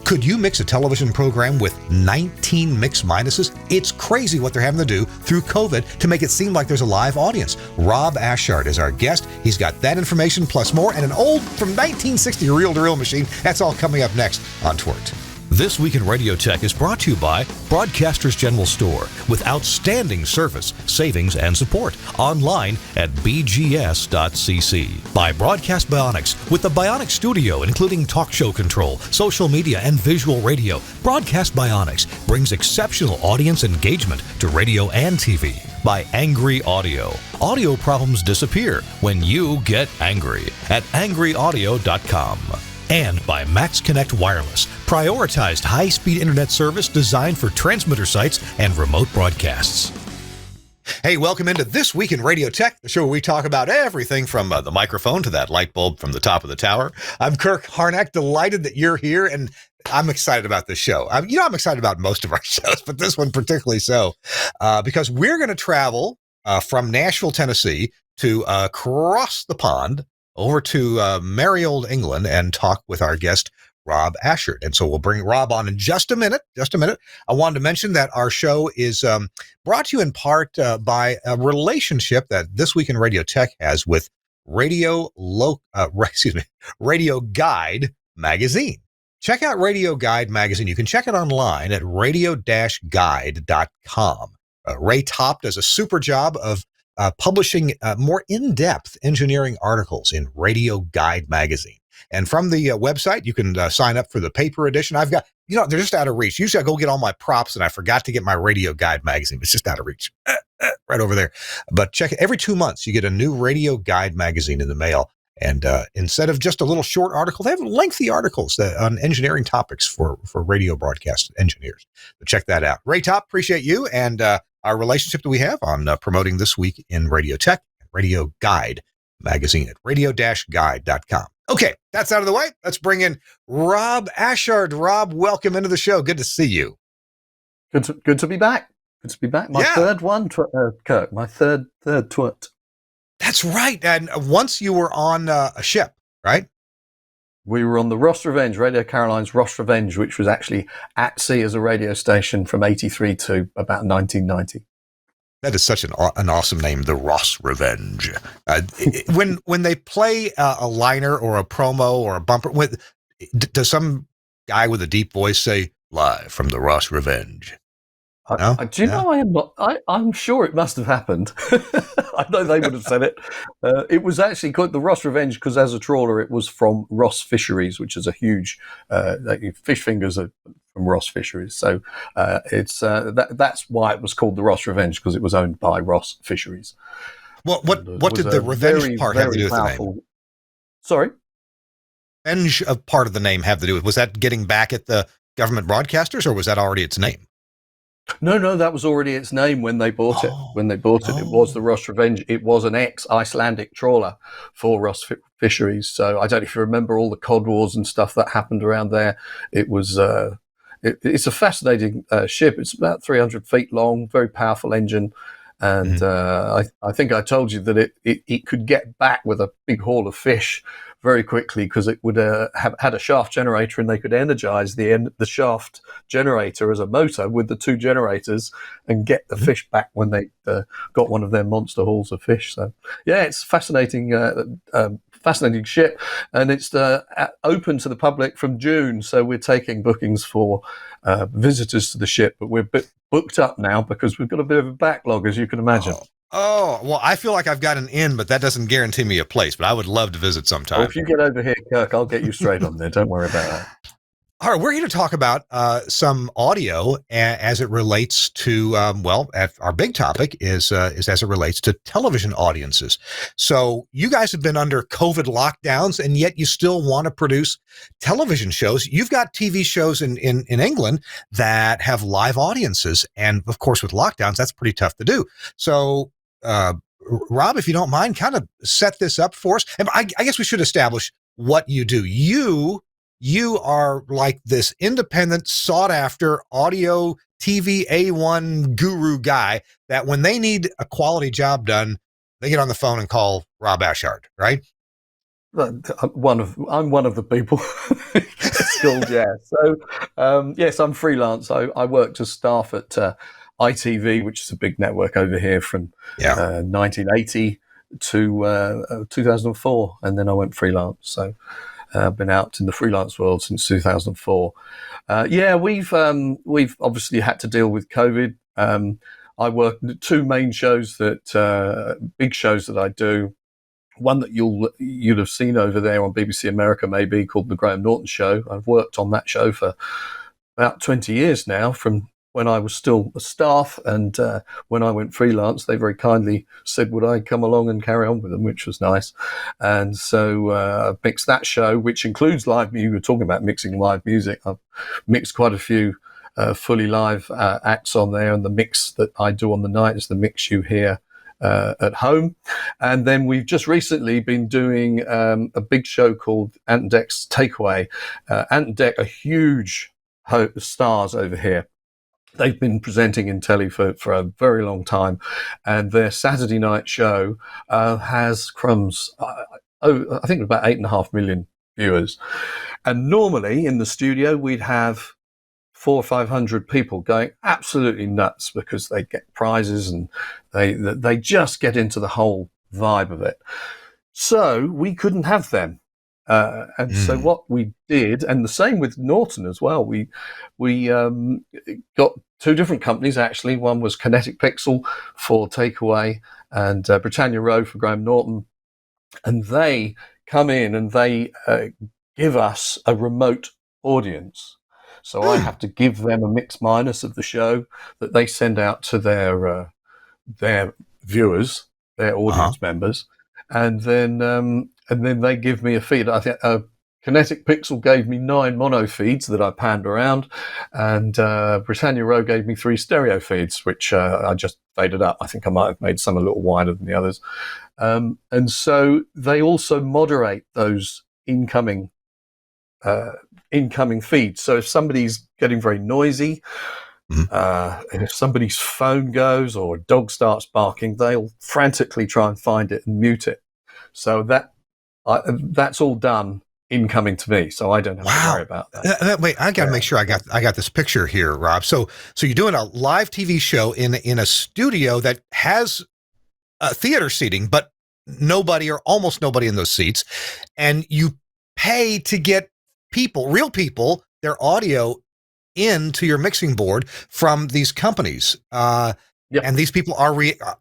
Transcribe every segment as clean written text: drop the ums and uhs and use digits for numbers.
Could you mix a television program with 19 mix minuses? It's crazy what they're having to do through COVID to make it seem like there's a live audience. Rob Ashard is our guest. He's got that information plus more and an old from 1960 reel-to-reel machine. That's all coming up next on TWiRT. This Week in Radio Tech is brought to you by Broadcasters General Store with outstanding service, savings, and support. Online at bgs.cc. By Broadcast Bionics with the Bionic Studio, including talk show control, social media, and visual radio. Broadcast Bionics brings exceptional audience engagement to radio and TV. By Angry Audio. Audio problems disappear when you get angry at angryaudio.com. And by Max Connect Wireless, prioritized high-speed internet service designed for transmitter sites and remote broadcasts. Hey, welcome into This Week in Radio Tech, the show where we talk about everything from the microphone to that light bulb from the top of the tower. I'm Kirk Harnack, delighted that you're here, and I'm excited about this show. I'm excited about most of our shows, but this one particularly so, because we're going to travel from Nashville, Tennessee to across the pond over to merry old England and talk with our guest, Rob Ashard. And so we'll bring Rob on in just a minute. I wanted to mention that our show is brought to you in part by a relationship that This Week in Radio Tech has with Radio Guide magazine. Check out Radio Guide magazine. You can check it online at radio-guide.com. Ray Top does a super job of publishing more in-depth engineering articles in Radio Guide magazine. And from the website, you can sign up for the paper edition. I've got, they're just out of reach. Usually I go get all my props and I forgot to get my Radio Guide magazine. It's just out of reach. Right over there. But check it. Every 2 months, you get a new Radio Guide magazine in the mail. And instead of just a little short article, they have lengthy articles on engineering topics for radio broadcast engineers. So check that out. Ray Top, appreciate you and our relationship that we have on promoting This Week in Radio Tech, Radio Guide magazine at radio-guide.com. Okay, that's out of the way. Let's bring in Rob Ashard. Rob, welcome into the show. Good to see you. Good to be back. My third one, Kirk. My third TWiRT. That's right. And once you were on a ship, right? We were on the Ross Revenge, Radio Caroline's Ross Revenge, which was actually at sea as a radio station from 83 to about 1990. That is such an awesome name, the Ross Revenge. When they play a liner or a promo or a bumper, does some guy with a deep voice say, "Live from the Ross Revenge"? No? Do you know, I am not. I'm sure it must have happened. I know they would have said it. It was actually called the Ross Revenge because, as a trawler, it was from Ross Fisheries, which is a huge fish fingers are from Ross Fisheries. So that's why it was called the Ross Revenge, because it was owned by Ross Fisheries. What did the revenge part have to do with the name? Sorry, revenge part of the name have to do with? Was that getting back at the government broadcasters, or was that already its name? No, that was already its name when they bought it. When they bought it, it was the Ross Revenge. It was an ex-Icelandic trawler for Ross Fisheries. So I don't know if you remember all the cod wars and stuff that happened around there. It was it's a fascinating ship. It's about 300 feet long, very powerful engine. And I think I told you that it could get back with a big haul of fish very quickly because it would have had a shaft generator, and they could energize the shaft generator as a motor with the two generators and get the fish back when they got one of their monster hauls of fish. So yeah, it's fascinating ship, and it's open to the public from June. So we're taking bookings for visitors to the ship, but we're booked up now because we've got a bit of a backlog, as you can imagine. Oh, well, I feel like I've got an in, but that doesn't guarantee me a place, but I would love to visit sometime. Well, if you get over here, Kirk, I'll get you straight on there. Don't worry about that. All right, we're here to talk about some audio as it relates to, our big topic is as it relates to television audiences. So you guys have been under COVID lockdowns, and yet you still want to produce television shows. You've got TV shows in England that have live audiences, and of course with lockdowns, that's pretty tough to do. So Rob, if you don't mind, kind of set this up for us. And I guess we should establish what you do. You are like this independent, sought-after audio TV A1 guru guy that when they need a quality job done, they get on the phone and call Rob Ashard, right? I'm one of the people. It's called, yeah. So yes, I'm freelance. I worked as staff at ITV, which is a big network over here from Yeah. 1980 to 2004, and then I went freelance. So I've been out in the freelance world since 2004. Yeah, we've obviously had to deal with COVID. I work two main shows big shows that I do. One that you'd have seen over there on BBC America, maybe, called The Graham Norton Show. I've worked on that show for about 20 years now, from when I was still a staff, and when I went freelance, they very kindly said, would I come along and carry on with them, which was nice. And so I've mixed that show, which includes live music. You were talking about mixing live music. I've mixed quite a few fully live acts on there, and the mix that I do on the night is the mix you hear at home. And then we've just recently been doing a big show called Ant and Dec's Takeaway. Ant and Dec are huge stars over here. They've been presenting in telly for a very long time, and their Saturday night show has crumbs. I think about 8.5 million viewers. And normally in the studio we'd have 400 or 500 people going absolutely nuts because they get prizes and they just get into the whole vibe of it. So we couldn't have them. So what we did, and the same with Norton as well, we got two different companies actually. One was Kinetic Pixel for Takeaway, and Britannia Row for Graham Norton, and they come in and they give us a remote audience. So I have to give them a mix minus of the show that they send out to their viewers, their audience members, and then they give me a feed. I think Kinetic Pixel gave me 9 mono feeds that I panned around, and Britannia Row gave me 3 stereo feeds, which I just faded up. I think I might have made some a little wider than the others. And so they also moderate those incoming feeds. So if somebody's getting very noisy, if somebody's phone goes or a dog starts barking, they'll frantically try and find it and mute it. So that's all done incoming to me, so I don't have to worry about that. Wait, I got to make sure I got this picture here, Rob. So you're doing a live TV show in a studio that has theater seating, but nobody or almost nobody in those seats, and you pay to get real people, their audio into your mixing board from these companies. And these people are,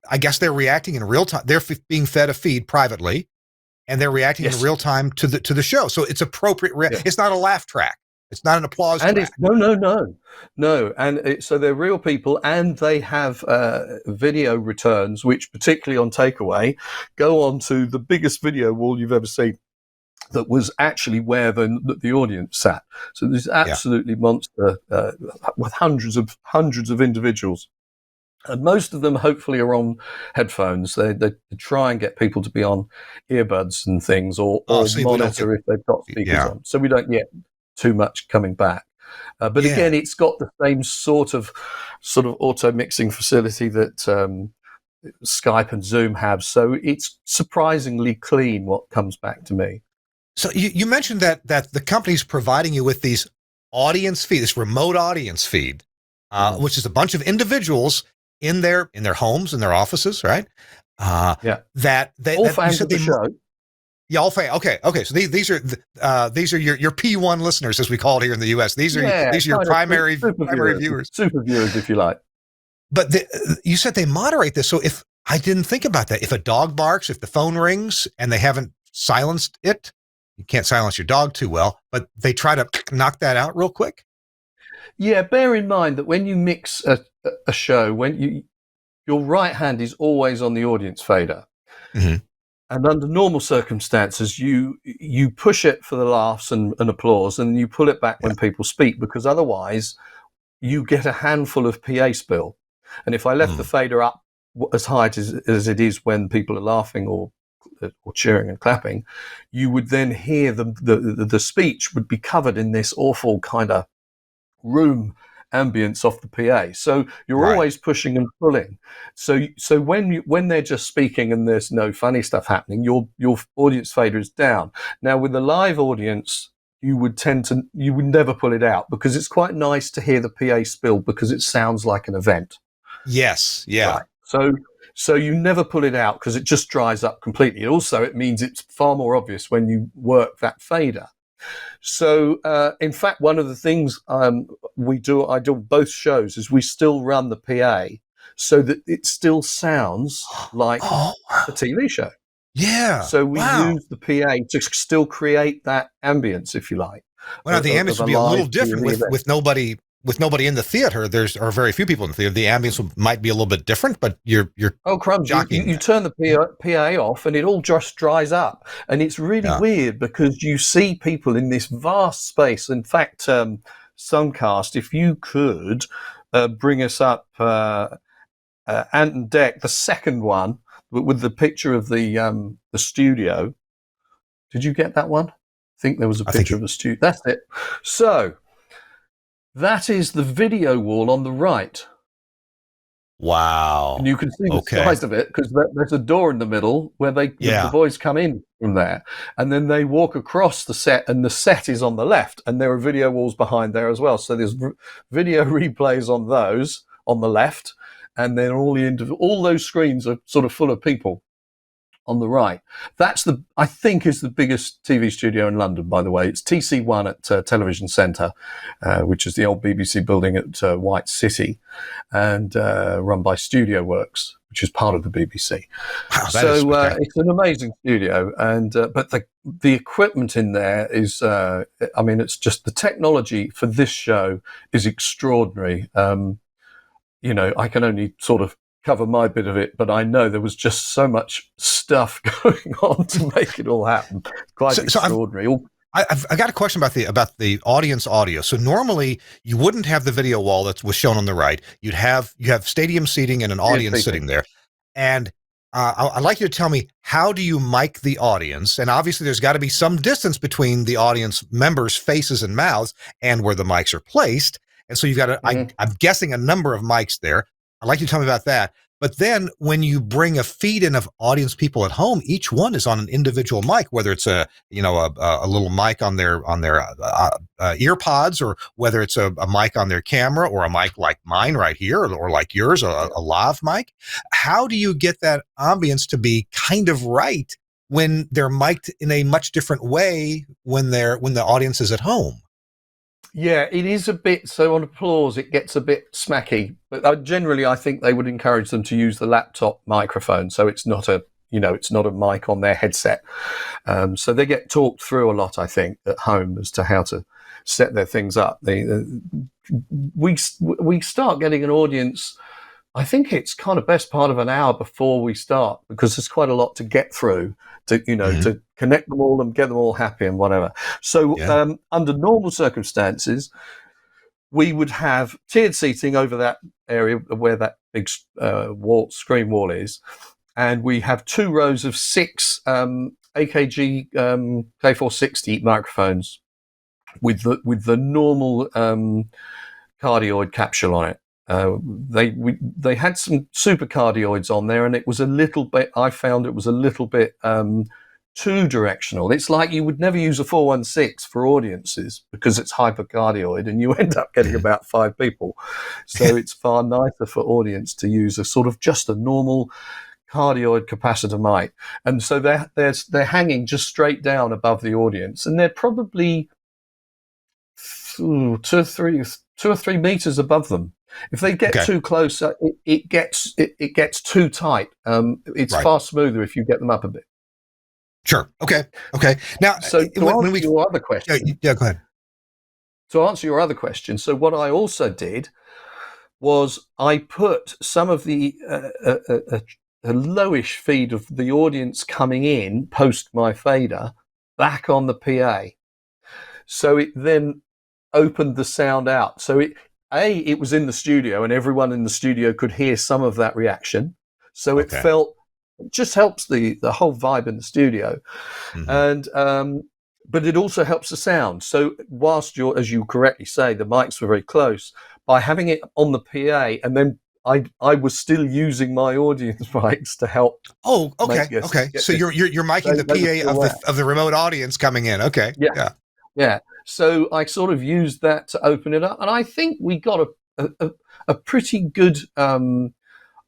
I guess they're reacting in real time. They're being fed a feed privately, and they're reacting in real time to the show. So it's appropriate. It's not a laugh track. It's not an applause track. No. And so they're real people, and they have video returns, which particularly on Takeaway go on to the biggest video wall you've ever seen. That was actually where the audience sat. So this is absolutely monster, with hundreds of individuals, and most of them hopefully are on headphones. They try and get people to be on earbuds and things, or monitor if they've got speakers on. So we don't get too much coming back. But again, it's got the same sort of auto mixing facility that Skype and Zoom have. So it's surprisingly clean what comes back to me. So you mentioned that the company's providing you with these audience feed, this remote audience feed, which is a bunch of individuals in their homes, in their offices, right? That they all fans of the show. Yeah, all fans. Okay. So these are your P1 listeners, as we call it here in the U.S. These are your primary viewers, super viewers, if you like. But you said they moderate this. So if I didn't think about that, if a dog barks, if the phone rings, and they haven't silenced it. You can't silence your dog too well, but they try to knock that out real quick. Yeah, bear in mind that when you mix a show, your right hand is always on the audience fader. Mm-hmm. And under normal circumstances, you push it for the laughs and applause, and you pull it back when people speak, because otherwise you get a handful of PA spill. And if I left the fader up as high as it is when people are laughing or cheering and clapping, you would then hear the speech would be covered in this awful kind of room ambience off the PA. So you're Right. always pushing and pulling. So when they're just speaking and there's no funny stuff happening, your audience fader is down. Now with a live audience, you would never pull it out, because it's quite nice to hear the PA spill, because it sounds like an event. Yes. Yeah. Right. So you never pull it out, because it just dries up completely. Also, it means it's far more obvious when you work that fader. So, in fact, one of the things I do both shows, is we still run the PA so that it still sounds like a TV show. Yeah. So we use the PA to still create that ambience, if you like. Well, the ambience would be a little different with nobody in the theater. Are very few people in the theater. The ambience might be a little bit different, but you're oh crumbs! You turn the PA off, and it all just dries up, and it's really weird, because you see people in this vast space. In fact, Suncast, if you could bring us up Ant and Dec, the second one, with the picture of the studio. Did you get that one? I think there was a picture of the studio. That's it. So that is the video wall on the right. Wow. And you can see the size of it, because there's a door in the middle where the boys come in from there. And then they walk across the set, and the set is on the left, and there are video walls behind there as well. So there's video replays on those on the left, and then all those screens are sort of full of people on the right. That's I think is the biggest TV studio in London, by the way. It's TC1 at Television Centre, which is the old BBC building at White City, and run by Studio Works, which is part of the BBC. Wow, so it's an amazing studio, and but the equipment in there is, it's just the technology for this show is extraordinary. I can only sort of cover my bit of it, but I know there was just so much stuff going on to make it all happen. Quite extraordinary. I've got a question about the audience audio. So normally you wouldn't have the video wall that was shown on the right. You have stadium seating and an audience sitting there. And I'd like you to tell me, how do you mic the audience? And obviously there's got to be some distance between the audience members' faces and mouths and where the mics are placed. And so you've got I'm guessing a number of mics there. I'd like you to tell me about that. But then when you bring a feed in of audience people at home, each one is on an individual mic, whether it's a little mic on their ear pods, or whether it's a mic on their camera, or a mic like mine right here, or like yours, a lav mic. How do you get that ambience to be kind of right when they're mic'd in a much different way when the audience is at home? Yeah, it is a bit, so on applause, it gets a bit smacky. But generally, I think they would encourage them to use the laptop microphone, so it's not a mic on their headset. So they get talked through a lot, I think, at home as to how to set their things up. We start getting an audience, I think it's kind of best part of an hour before we start, because there's quite a lot to get through to connect them all and get them all happy and whatever. So under normal circumstances, we would have tiered seating over that area where that big screen wall is, and we have 2 rows of 6 AKG K460 microphones with the normal cardioid capsule on it. They had some super cardioids on there, and it was a little bit, I found it was a little bit too directional. It's like you would never use a 416 for audiences because it's hypercardioid, and you end up getting about 5 people. So it's far nicer for audience to use a sort of just a normal cardioid capacitor mic. And so they're hanging just straight down above the audience, and they're probably 2 or 3 meters above them. If they get too close, it gets too tight. It's far smoother if you get them up a bit. Sure. Okay. Now, so to answer your other question, go ahead. To answer your other question, so what I also did was I put some of the a lowish feed of the audience coming in post my fader back on the PA, so it then opened the sound out. So it was in the studio, and everyone in the studio could hear some of that reaction. So it just helps the whole vibe in the studio. And but it also helps the sound. So whilst you're, as you correctly say, the mics were very close, by having it on the PA, and then I was still using my audience mics to help. Oh, okay, okay. So you're miking the PA of the remote audience coming in. Okay, yeah. So I sort of used that to open it up, and I think we got a pretty good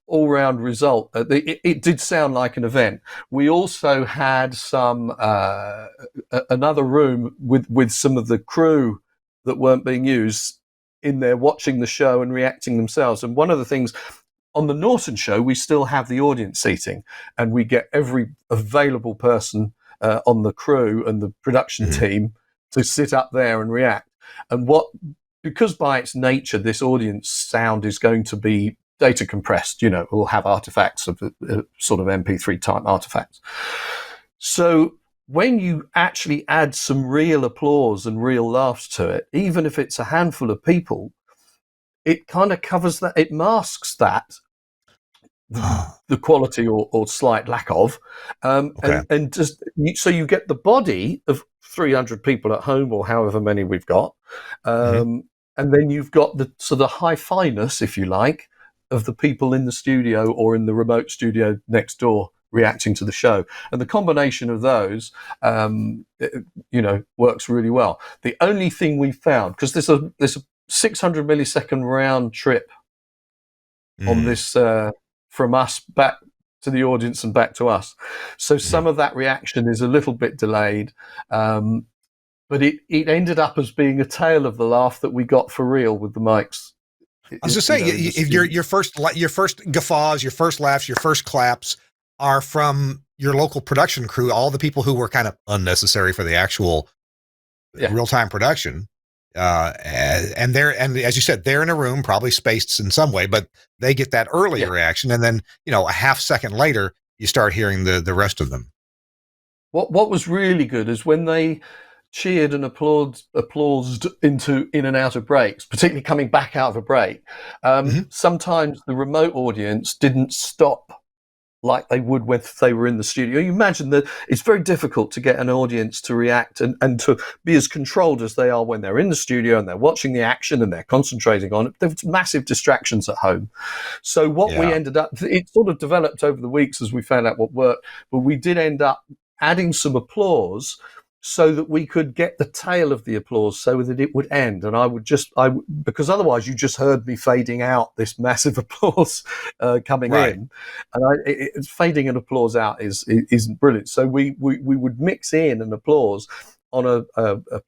all-round result. It did sound like an event. We also had some another room with some of the crew that weren't being used in there watching the show and reacting themselves. And one of the things on the Norton show, we still have the audience seating, and we get every available person on the crew and the production team to sit up there and react. And because by its nature, this audience sound is going to be data compressed, we'll have artifacts of sort of MP3 type artifacts. So when you actually add some real applause and real laughs to it, even if it's a handful of people, it kind of covers that, it masks that, the quality or slight lack of, and just so you get the body of 300 people at home or however many we've got, and then you've got the sort of high-finess, if you like, of the people in the studio or in the remote studio next door reacting to the show. And the combination of those, works really well. The only thing we found, because there's a 600 millisecond round trip on this from us back to the audience and back to us. So some of that reaction is a little bit delayed, but it ended up as being a tale of the laugh that we got for real with the mics. I was just saying, if your first guffaws, your first laughs, your first claps are from your local production crew, all the people who were kind of unnecessary for the actual real-time production. And as you said, they're in a room, probably spaced in some way, but they get that early reaction. And then, a half second later, you start hearing the rest of them. What was really good is when they cheered and applauded in and out of breaks, particularly coming back out of a break. Sometimes the remote audience didn't stop like they would if they were in the studio. You imagine that it's very difficult to get an audience to react and to be as controlled as they are when they're in the studio and they're watching the action and they're concentrating on it. There's massive distractions at home. So we ended up, it sort of developed over the weeks as we found out what worked, but we did end up adding some applause so that we could get the tail of the applause so that it would end. And because otherwise you just heard me fading out this massive applause coming in. And fading an applause out isn't brilliant. So we would mix in an applause on a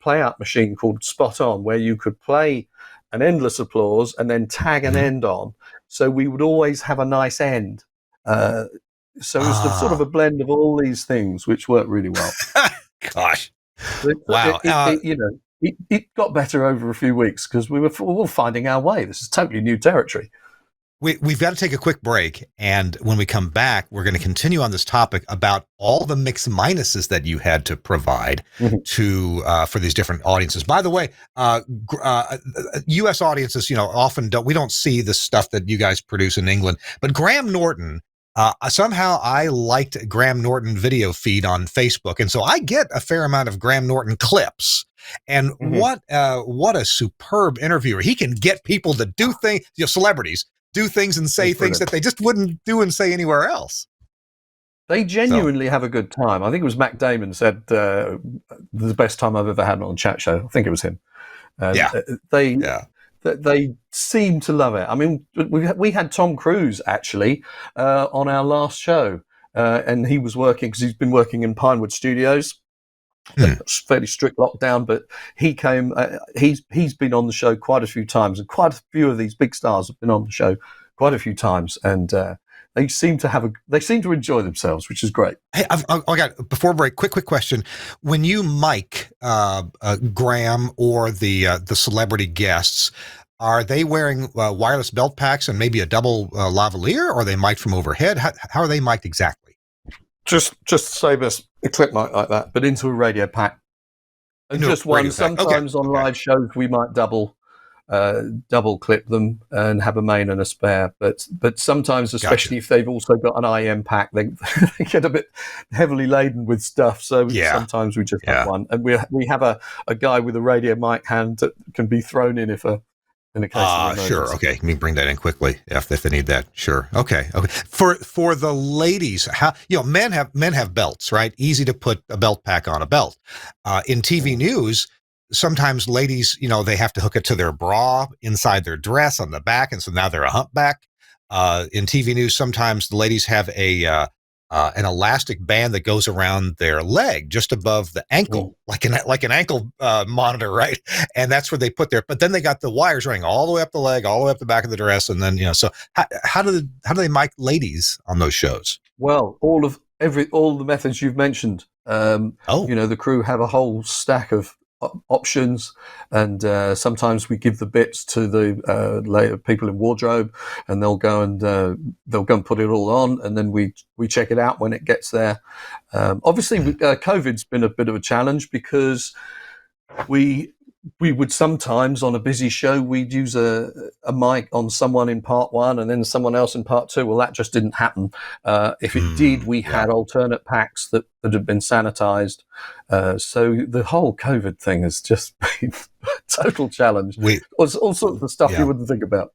play out machine called Spot On, where you could play an endless applause and then tag an end on. So we would always have a nice end. So it's sort of a blend of all these things, which worked really well. Gosh. Wow. It got better over a few weeks because we were all finding our way. This is totally new territory. We've got to take a quick break. And when we come back, we're going to continue on this topic about all the mix minuses that you had to provide for these different audiences. By the way, U.S. audiences, often we don't see the stuff that you guys produce in England, but Graham Norton, somehow I liked Graham Norton video feed on Facebook. And so I get a fair amount of Graham Norton clips. And what a superb interviewer. He can get people to do things, celebrities do things and say things that they just wouldn't do and say anywhere else. They genuinely have a good time. I think it was Mac Damon said, the best time I've ever had on a chat show. I think it was him. They seem to love it. I mean, we had Tom Cruise actually on our last show, and he was working because he's been working in Pinewood Studios. It's fairly strict lockdown, but he came. He's been on the show quite a few times, and quite a few of these big stars have been on the show quite a few times, and they seem to enjoy themselves, which is great. Hey, I got before break. Quick question: when you mic Graham or the celebrity guests, are they wearing wireless belt packs and maybe a double lavalier, or are they mic'd from overhead? How are they mic'd exactly? Just save us a clip mic like that, but into a radio pack. And just one. Sometimes on live shows we might double double clip them and have a main and a spare. But sometimes, especially if they've also got an IM pack, they get a bit heavily laden with stuff. So sometimes we just have one, and we have a guy with a radio mic hand that can be thrown in if in a case of emergency. Sure. Okay. Let me bring that in quickly if they need that. Sure. Okay. For the ladies, how, men have belts, right? Easy to put a belt pack on a belt. In TV news, sometimes ladies, they have to hook it to their bra inside their dress on the back, and so now they're a humpback. In TV news, sometimes the ladies have an elastic band that goes around their leg just above the ankle, like an ankle monitor, right? And that's where they put but then they got the wires running all the way up the leg, all the way up the back of the dress, and then so how do they mic ladies on those shows? Well, all the methods you've mentioned. The crew have a whole stack of options, and sometimes we give the bits to the people in wardrobe, and they'll go and put it all on, and then we check it out when it gets there. Obviously, COVID's been a bit of a challenge because we would sometimes, on a busy show, we'd use a mic on someone in part one and then someone else in part two. Well, that just didn't happen. If it did, we had alternate packs that had been sanitized. So the whole COVID thing has just been a total challenge. All sorts of stuff you wouldn't think about.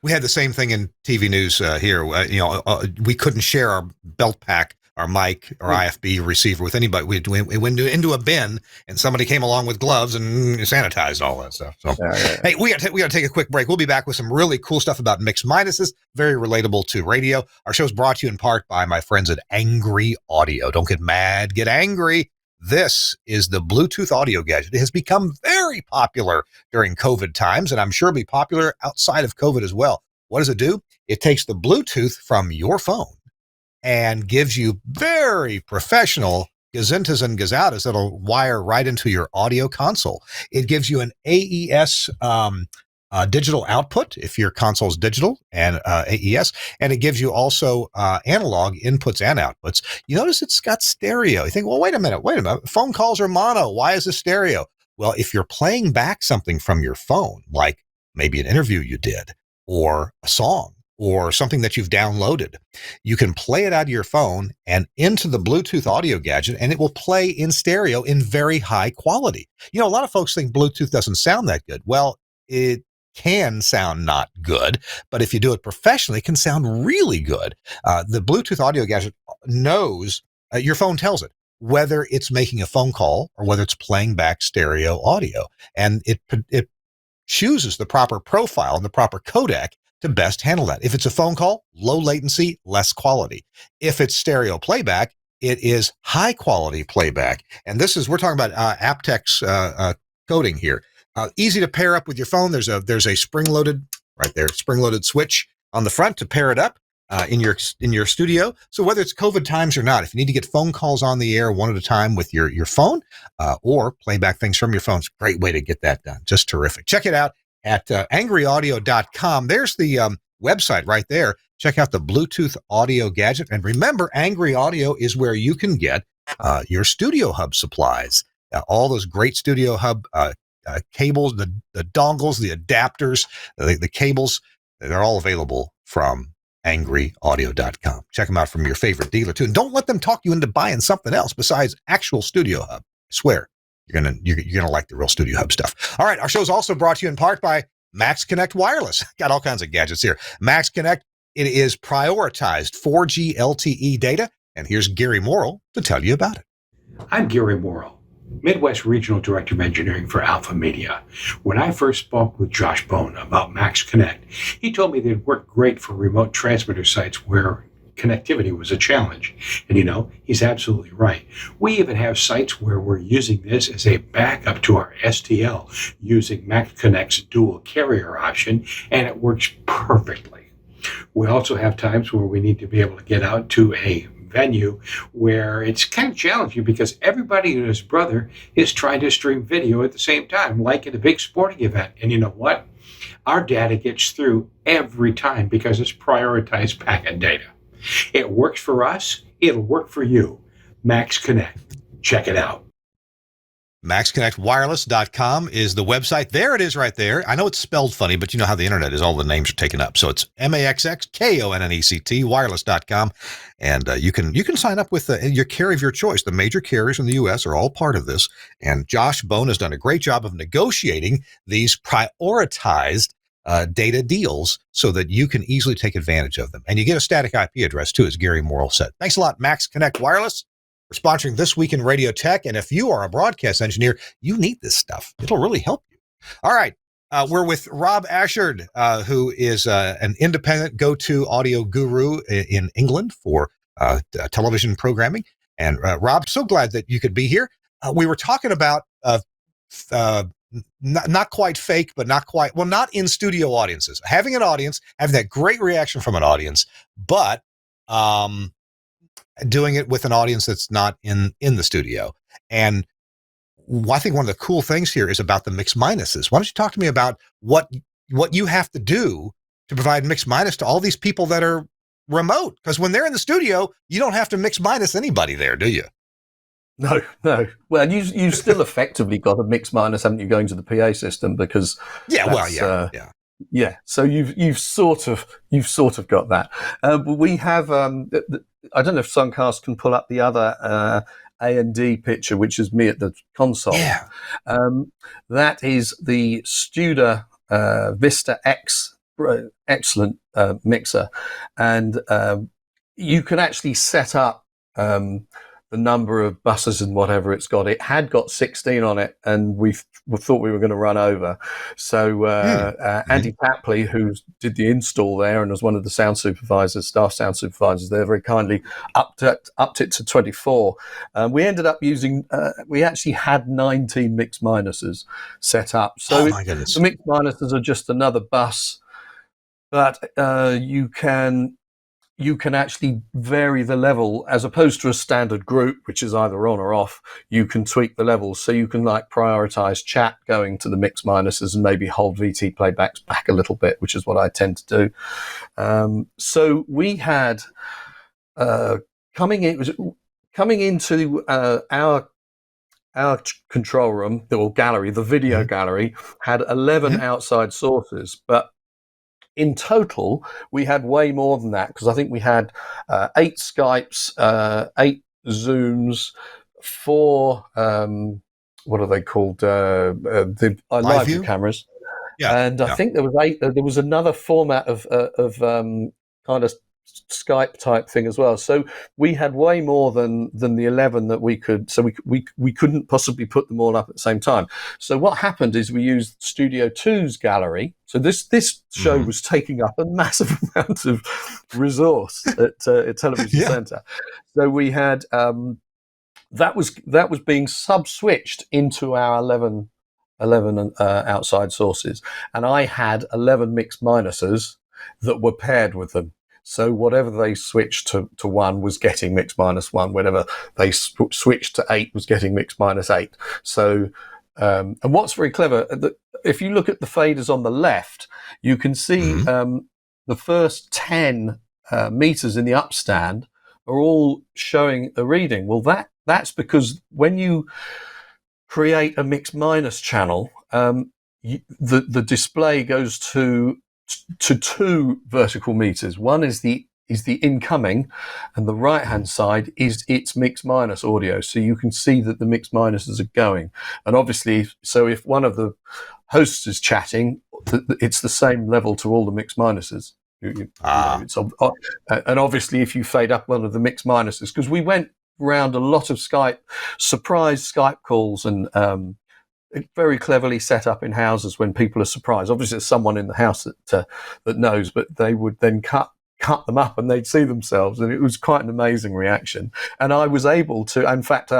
We had the same thing in TV news here. We couldn't share our belt pack, our mic, or IFB receiver with anybody. We went into a bin, and somebody came along with gloves and sanitized all that stuff. So, hey, we got to take a quick break. We'll be back with some really cool stuff about mixed minuses, very relatable to radio. Our show is brought to you in part by my friends at Angry Audio. Don't get mad, get angry. This is the Bluetooth audio gadget. It has become very popular during COVID times, and I'm sure it'll be popular outside of COVID as well. What does it do? It takes the Bluetooth from your phone and gives you very professional gazintas and gazoutas that'll wire right into your audio console. It gives you an AES digital output if your console's digital, and AES, and it gives you also analog inputs and outputs. You notice it's got stereo. You think, well, wait a minute. Phone calls are mono. Why is it stereo? Well, if you're playing back something from your phone, like maybe an interview you did, or a song, or something that you've downloaded, you can play it out of your phone and into the Bluetooth audio gadget, and it will play in stereo in very high quality. A lot of folks think Bluetooth doesn't sound that good. Well, it can sound not good, but if you do it professionally, it can sound really good. The Bluetooth audio gadget knows, your phone tells it whether it's making a phone call or whether it's playing back stereo audio, and it chooses the proper profile and the proper codec to best handle that. If it's a phone call, low latency, less quality. If it's stereo playback, it is high quality playback. And we're talking about aptX coding here. Easy to pair up with your phone. There's a spring-loaded switch on the front to pair it up in your studio. So whether it's COVID times or not, if you need to get phone calls on the air one at a time with your phone, or play back things from your phone, it's a great way to get that done. Just terrific. Check it out at angryaudio.com. There's the website right there. Check out the Bluetooth audio gadget. And remember, Angry Audio is where you can get your Studio Hub supplies. All those great Studio Hub cables, the dongles, the adapters, the cables, they're all available from angryaudio.com. Check them out from your favorite dealer, too. And don't let them talk you into buying something else besides actual Studio Hub. I swear. You're gonna like the real Studio Hub stuff. All right, our show is also brought to you in part by Max Connect Wireless. Got all kinds of gadgets here. Max Connect, it is prioritized 4G LTE data, and here's Gary Morrill to tell you about it. I'm Gary Morrill, Midwest Regional Director of Engineering for Alpha Media. When I first spoke with Josh Bone about Max Connect, he told me they'd work great for remote transmitter sites where connectivity was a challenge. And he's absolutely right. We even have sites where we're using this as a backup to our STL using Max Connect's dual carrier option, and it works perfectly. We also have times where we need to be able to get out to a venue where it's kind of challenging because everybody and his brother is trying to stream video at the same time, like at a big sporting event. And you know what? Our data gets through every time because it's prioritized packet data. It works for us. It'll work for you. Max Connect. Check it out. MaxConnectWireless.com is the website. There it is right there. I know it's spelled funny, but you know how the internet is. All the names are taken up. So it's MaxXKonnect, wireless.com. And you can sign up with your carrier of your choice. The major carriers in the U.S. are all part of this. And Josh Bone has done a great job of negotiating these prioritized data deals so that you can easily take advantage of them. And you get a static IP address, too, as Gary Morrill said. Thanks a lot, Max Connect Wireless, for sponsoring This Week in Radio Tech. And if you are a broadcast engineer, you need this stuff. It'll really help you. All right. We're with Rob Ashard, who is an independent go-to audio guru in England for television programming. And Rob, so glad that you could be here. We were talking about not quite fake, but not in studio audiences. Having an audience, having that great reaction from an audience, but doing it with an audience that's not in the studio. And I think one of the cool things here is about the mix minuses. Why don't you talk to me about what you have to do to provide mix minus to all these people that are remote? Because when they're in the studio, you don't have to mix minus anybody there, do you? No. Well, you still effectively got a mix minus, haven't you, going to the PA system? Because So you've sort of got that. We have. I don't know if Suncast can pull up the other A&D picture, which is me at the console. Yeah. That is the Studer Vista X, excellent mixer, and you can actually set up the number of buses and whatever it's got. It had got 16 on it, and we thought we were going to run over. So Andy Tapley, who did the install there and was one of the staff sound supervisors there, very kindly upped it to 24. We ended up using, we actually had 19 mix minuses set up. So my goodness. The mix minuses are just another bus, but you can actually vary the level as opposed to a standard group, which is either on or off. You can tweak the levels. So you can prioritize chat going to the mix minuses and maybe hold VT playbacks back a little bit, which is what I tend to do. So we had, coming into our control room, or gallery, the video gallery, had 11 outside sources, but in total, we had way more than that, because I think we had 8 Skypes, 8 Zooms, 4, what are they called? The live view cameras. Yeah. And I think there was 8. There was another format of kind of Skype type thing as well. So we had way more than the 11 that we could. So we couldn't possibly put them all up at the same time. So what happened is we used Studio 2's gallery. So this show was taking up a massive amount of resource at Television Centre. So we had that was being sub-switched into our 11 outside sources, and I had 11 mix minuses that were paired with them. So whatever they switched to 1 was getting mix minus 1. Whatever they switched to 8 was getting mix minus 8. So, and what's very clever, if you look at the faders on the left, you can see the first 10 meters in the upstand are all showing a reading. Well, that's because when you create a mix minus channel, the display goes to 2 vertical meters. One is the incoming, and the right hand side is its mix minus audio, so you can see that the mix minuses are going. And obviously, so if one of the hosts is chatting, it's the same level to all the mix minuses. And obviously if you fade up one of the mix minuses, because we went around a lot of surprise Skype calls, and very cleverly set up in houses when people are surprised. Obviously, there's someone in the house that knows, but they would then cut them up and they'd see themselves, and it was quite an amazing reaction. And I was able to, in fact,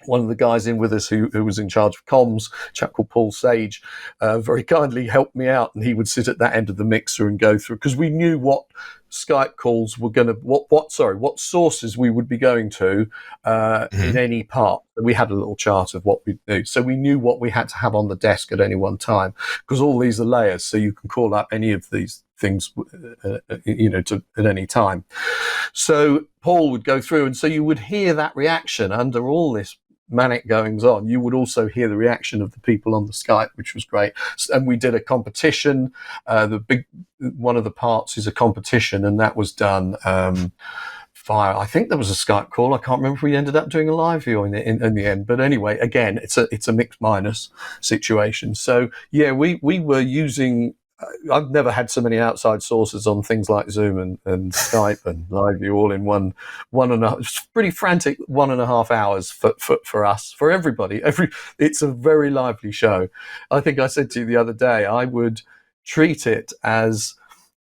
one of the guys in with us who was in charge of comms, a chap called Paul Sage, very kindly helped me out, and he would sit at that end of the mixer and go through, because we knew what Skype calls were going to, what sources we would be going to in any part. We had a little chart of what we do, so we knew what we had to have on the desk at any one time, because all these are layers, so you can call up any of these things, at any time. So Paul would go through, and so you would hear that reaction under all this manic goings on, you would also hear the reaction of the people on the Skype, which was great. And we did a competition. One of the parts is a competition, and that was done via, I think there was a Skype call. I can't remember if we ended up doing a live view in the end. But anyway, again, it's a mixed minus situation. So yeah, we were using. I've never had so many outside sources on things like Zoom and Skype and live view all in one and a half. It's pretty frantic 1.5 hours for us, for everybody. It's a very lively show. I think I said to you the other day, I would treat it as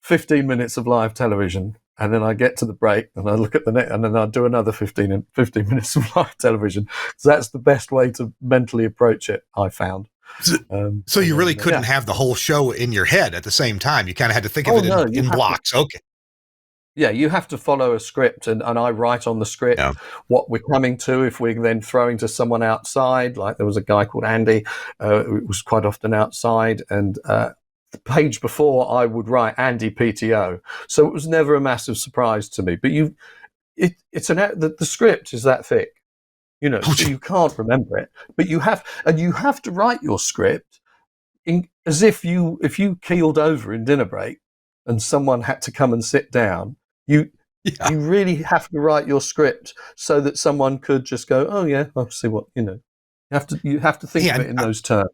15 minutes of live television. And then I get to the break and I look at the net, and then I do another 15 minutes of live television. So that's the best way to mentally approach it, I found. So you really couldn't have the whole show in your head at the same time. You kind of had to think of it in blocks. Okay. Yeah, you have to follow a script, and I write on the script what we're coming to. If we're then throwing to someone outside, like there was a guy called Andy, who was quite often outside, and the page before I would write Andy PTO. So it was never a massive surprise to me. But the script is that thick. So you can't remember it, but you have to write your script as if you keeled over in dinner break and someone had to come and sit down. You really have to write your script so that someone could just go, oh yeah, I'll see what You have to think of it in those terms.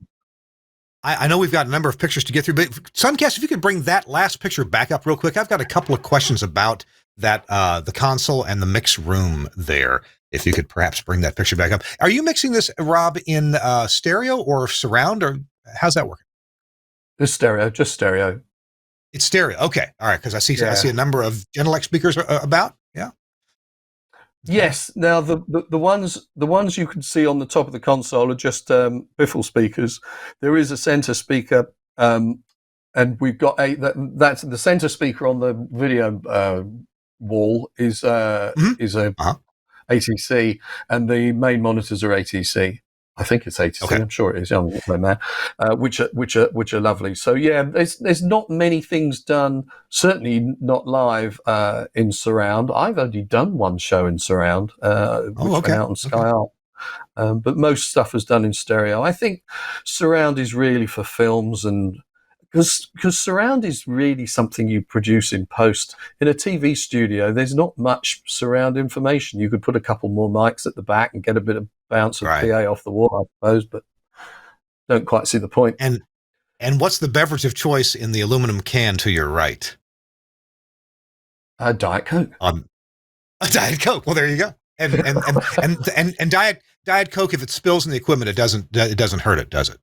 I know we've got a number of pictures to get through, but Suncast, if you could bring that last picture back up real quick, I've got a couple of questions about that, the console and the mix room there. If you could perhaps bring that picture back up. Are you mixing this, Rob, in stereo or surround, or how's that working? Just stereo. It's stereo. Okay. All right. Because I see a number of Genelec speakers about. Yeah. Yes. Now the ones you can see on the top of the console are just biffle speakers. There is a center speaker, and we've got that's the center speaker on the video wall is a ATC, and the main monitors are ATC. I think it's ATC. Okay. I'm sure it is. I'm not man. Which are lovely. So yeah, there's not many things done. Certainly not live in surround. I've only done one show in surround, which went out on Sky Art. But most stuff is done in stereo. I think surround is really for films, and because surround is really something you produce in post. In a TV studio, there's not much surround information. You could put a couple more mics at the back and get a bit of bounce of PA off the wall, I suppose, but don't quite see the point. And what's the beverage of choice in the aluminum can to your right? Diet Coke. A Diet Coke. Well, there you go. And Diet Coke, if it spills in the equipment, it doesn't hurt it, does it?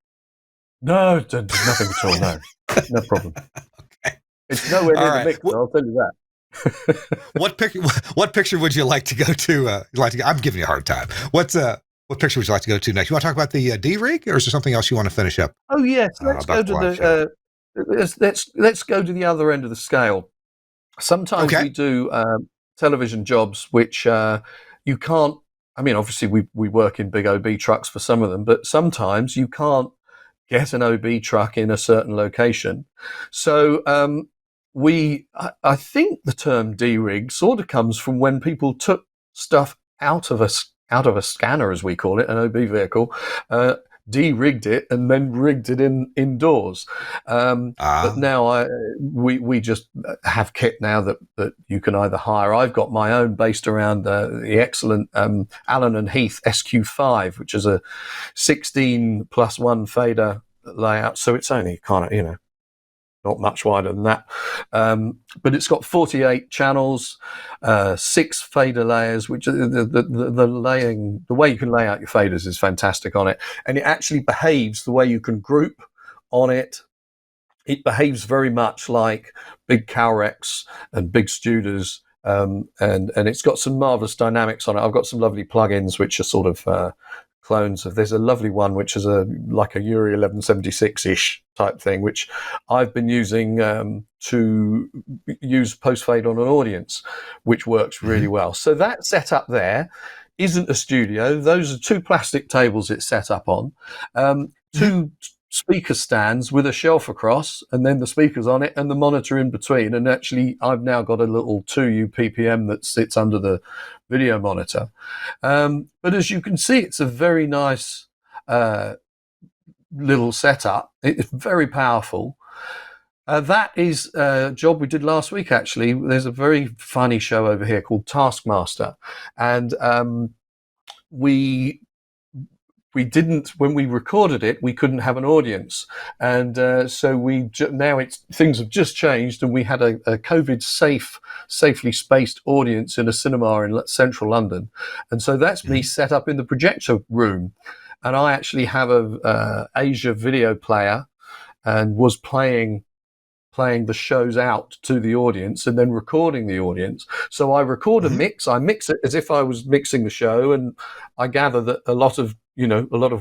No, nothing at all. No problem. Okay. It's nowhere near the mix. I'll tell you that. What picture would you like to go to? I'm giving you a hard time. What picture would you like to go to next? You want to talk about the D rig, or is there something else you want to finish up? Oh yes, let's go to let's go to the other end of the scale. Sometimes we do television jobs which you can't. I mean, obviously we work in big OB trucks for some of them, but sometimes you can't get an OB truck in a certain location. So I think the term D-rig sort of comes from when people took stuff out of a scanner, as we call it, an OB vehicle, de-rigged it and then rigged it indoors. But now we just have kit now that you can either hire. I've got my own based around the excellent Allen and Heath SQ5, which is a 16+1 fader layout. So it's only kind of, not much wider than that. But it's got 48 channels, 6 fader layers, which the way you can lay out your faders is fantastic on it. And it actually behaves the way you can group on it. It behaves very much like big Calrecs and big Studers. And it's got some marvelous dynamics on it. I've got some lovely plugins which are sort of clones of. There's a lovely one which is like a URI 1176-ish type thing, which I've been using to use post fade on an audience, which works really well. So that setup there isn't a studio. Those are 2 plastic tables it's set up on. Two speaker stands with a shelf across, and then the speakers on it and the monitor in between. And actually, I've now got a little 2U PPM that sits under the video monitor. But as you can see, it's a very nice little setup. It's very powerful. That is a job we did last week, actually. There's a very funny show over here called Taskmaster. And we didn't, when we recorded it, we couldn't have an audience. And so now things have just changed, and we had a COVID safely spaced audience in a cinema in central London. And so that's me set up in the projector room. And I actually have a Asia video player and was playing the shows out to the audience and then recording the audience. So I record a mix. I mix it as if I was mixing the show, and I gather that a lot of